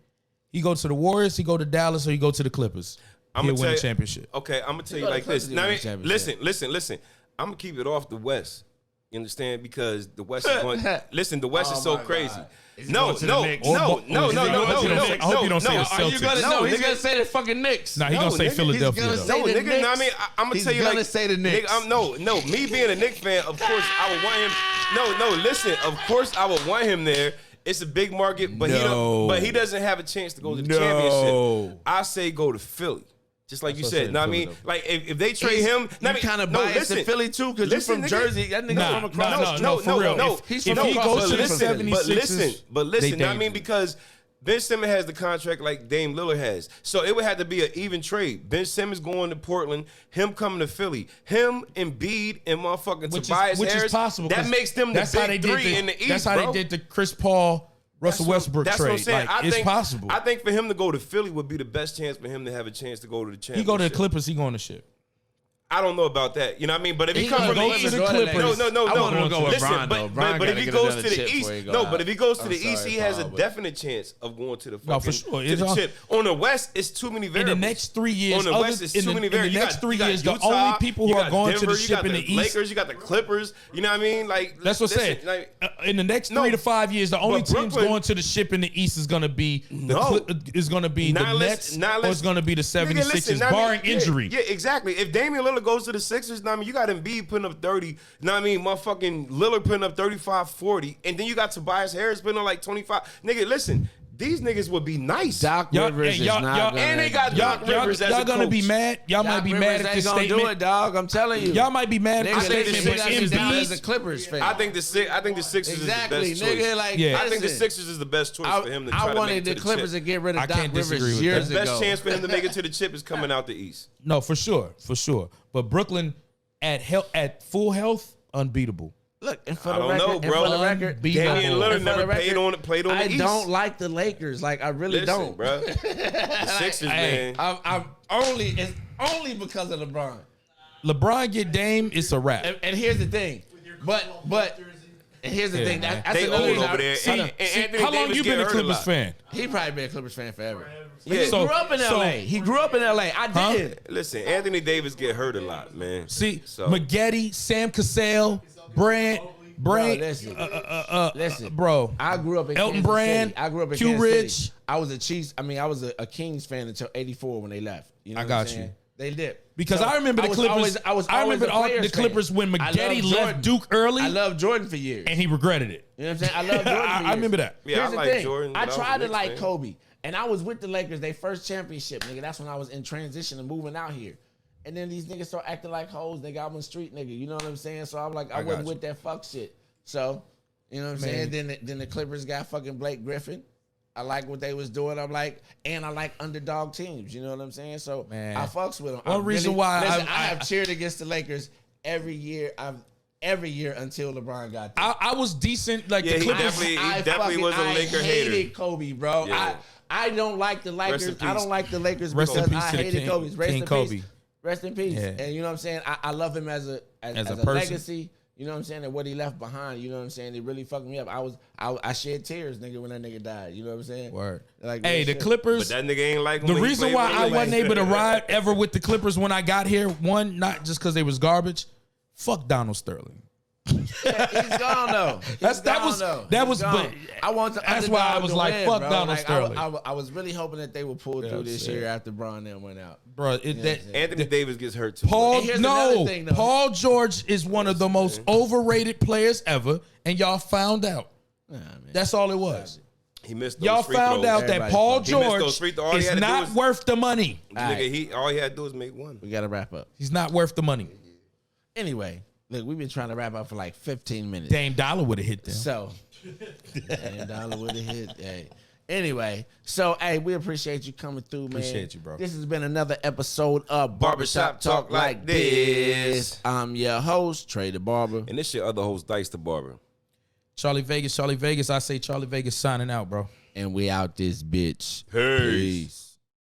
He go to the Warriors, he go to Dallas, or he go to the Clippers. I'm He'll gonna win tell a championship. Okay, I'm gonna tell you go to like this. Clippers, Now, you I win mean, a championship. listen. I'm gonna keep it off the West. You understand? Because the West is going. Listen, the West Oh is so my crazy. God. Is he No, going to the no, Knicks? no, Or- no, or is no, he no, going to no, the no, Knicks? I hope you don't say no. the Are you Celtics. gonna? No, No, he's nigga. gonna say the fucking Knicks. Nah, he No, gonna say nigga, Philadelphia. he's gonna though. say No, the nigga, Knicks. I mean, I'm gonna He's tell you gonna like, say the Knicks. Nigga, no, me being a Knicks fan, of course I would want him. No, listen, of course I would want him there. It's a big market, but No. he doesn't have a chance to go to the No. championship. I say go to Philly. Just like you That's what I said. said, Know what I mean? Philadelphia. Like if they trade him, You kind of biased to Philly too because you're Listen, from nigga. Jersey. That nigga Nah, from across. no, for real. No, He's if from he across goes the to the street from Philly. 76ers, but listen, they I mean, dangerous. because Ben Simmons has the contract like Dame Lillard has. So it would have to be an even trade. Ben Simmons going to Portland, him coming to Philly, him Embiid and motherfucking Tobias which Harris. is possible. That 'cause makes them the that's how big they did three in the East, That's how bro. they did the Chris Paul, Russell Westbrook That's trade. what I'm saying. Like, it's possible. I think for him to go to Philly would be the best chance for him to have a chance to go to the championship. he go to the Clippers, he going to ship. I don't know about that. You know what I mean? But if he He comes gonna from go the to East, the Clippers. no. I want him to go with Listen, Bron, though. Bron but if gotta he get goes another to the chip East, before he go no, out. but if he goes to I'm the East, sorry, he has a Paul, but- definite chance of going to the fucking No, for sure. to It's the all- chip. On the West, it's too many In variables. the next 3 years, on the West, it's too many variables. In the next 3 You got years, the Utah, only people you who are got going to Denver, the you ship got in the East. Lakers, you got the Clippers. You know what I mean? Like That's what I'm listen, saying. like, In the next No, 3 to 5 years, the only but teams Brooklyn- going to the ship in the East is going to be No. is going to be the Nets, or it's going to be the 76ers, Nigga, listen, I mean, barring yeah, injury. Yeah, exactly. If Damian Lillard goes to the Sixers, I mean, you got Embiid putting up 30. You know what I mean? Motherfucking Lillard putting up 35, 40. And then you got Tobias Harris putting up like 25. Nigga, listen, these niggas would be nice. Doc Y'all- Rivers hey, is y'all- not y'all- gonna. and they got Doc Rivers as y'all a gonna be coach. mad. Y'all Doc might be Rivers mad at ain't this gonna statement. do it, dog. I'm telling you. Y'all might be mad at Nigga, this they statement, see but that shit down as a Embiid. Clippers fan. I think the Sixers exactly, is the best nigga. choice. Like, Yeah. I think the listen, Sixers is the best choice for him to try I to make wanted it to the the Clippers chip. to get rid of I Doc can't disagree Rivers with years that. The best ago. chance for him to make it to the chip is coming out the East. No, for sure. But Brooklyn at full health, unbeatable. Look, and for I the don't record, know, and bro. for the record, Unbeatable. Damian Lillard and for never the record, played on the I East. don't like the Lakers. Like I really Listen, don't, bro. The Sixers, Hey, man. I'm it's only because of LeBron. LeBron get Dame, it's a wrap. And here's the thing. But and here's the thing. That's they another old reason over there. See, Anthony how long Davis you been a get hurt Clippers lot. fan? He probably been a Clippers fan forever. Yeah. He grew up in LA. He grew up in LA. I didn't. Listen, Anthony Davis get hurt a lot, man. See, So- Maggette, Sam Cassell, Brand, Listen, bro. I grew up in Elton Kansas Brand, City. I grew up in Q Kansas Rich. City. I was a Chiefs. I mean, I was a Kings fan until '84 when they left. You know I what got I'm saying? you. They did Because So, I remember the was Clippers. always- I always remember a all the Players Clippers fan. when I Maggette loved left Jordan. Duke early, I loved Jordan for years. and he regretted it. You know what I'm saying? I love Jordan. For years. I remember that. Yeah, Here's I the like thing. Jordan, but I I was tried a to Knicks like fan. Kobe, and I was with the Lakers. They first championship, nigga. That's when I was in transition and moving out here. And then these niggas start acting like hoes. Nigga, I'm a street nigga. You know what I'm saying? So I'm like, I wasn't with that fuck shit. So, you know what I'm saying? Then the Clippers got fucking Blake Griffin. I like what they was doing. I'm like, and I like underdog teams. You know what I'm saying? So Man. I fucks with them. One reason why I have cheered against the Lakers every year. Every year until LeBron got there. I was decent. Like Yeah, the he Clippers. definitely was a Laker I hater. hated Kobe, bro. Yeah. I don't like the Lakers. Rest in I peace. don't like the Lakers Rest in because peace I to the hated King- Kobe. Rest King in Kobe. peace. Rest in peace. Yeah. And you know what I'm saying? I love him as a person. legacy. You know what I'm saying? And what he left behind. You know what I'm saying? It really fucked me up. I shed tears, nigga, when that nigga died. You know what I'm saying? Word. Like, Hey, real the shit. Clippers. But that nigga ain't like him The when he reason played why with I the wasn't Lakers. able to ride ever with the Clippers when I got here, one, not just because they was garbage. Fuck Donald Sterling. Yeah, he's gone though. But I want the that's why I underdog was to like, win, fuck bro. Donald Like, Sterling. I was really hoping that they would pull through I'm this saying. year after Braun then went out. bro, Anthony Davis gets hurt too. Paul, And here's another thing, though. Paul George is one of the most overrated players ever, and y'all found out. Nah, man. That's all it was. He missed those Y'all free out throws. that Everybody Paul fucked. He missed those George free throws. All he is had to do not was- worth the money. Nigga, all he had to do was make one. We gotta wrap up. He's not worth the money. Anyway, look, we've been trying to wrap up for like 15 minutes. Dame Dollar would have hit them. So, $10 would have hit. Hey. Anyway, so hey, we appreciate you coming through, man. Appreciate you, bro. This has been another episode of Barbershop Talk Like This. I'm your host, Trey the Barber. And this your other host, Dice the Barber. Charlie Vegas. I say Charlie Vegas signing out, bro. And we out this bitch. Peace.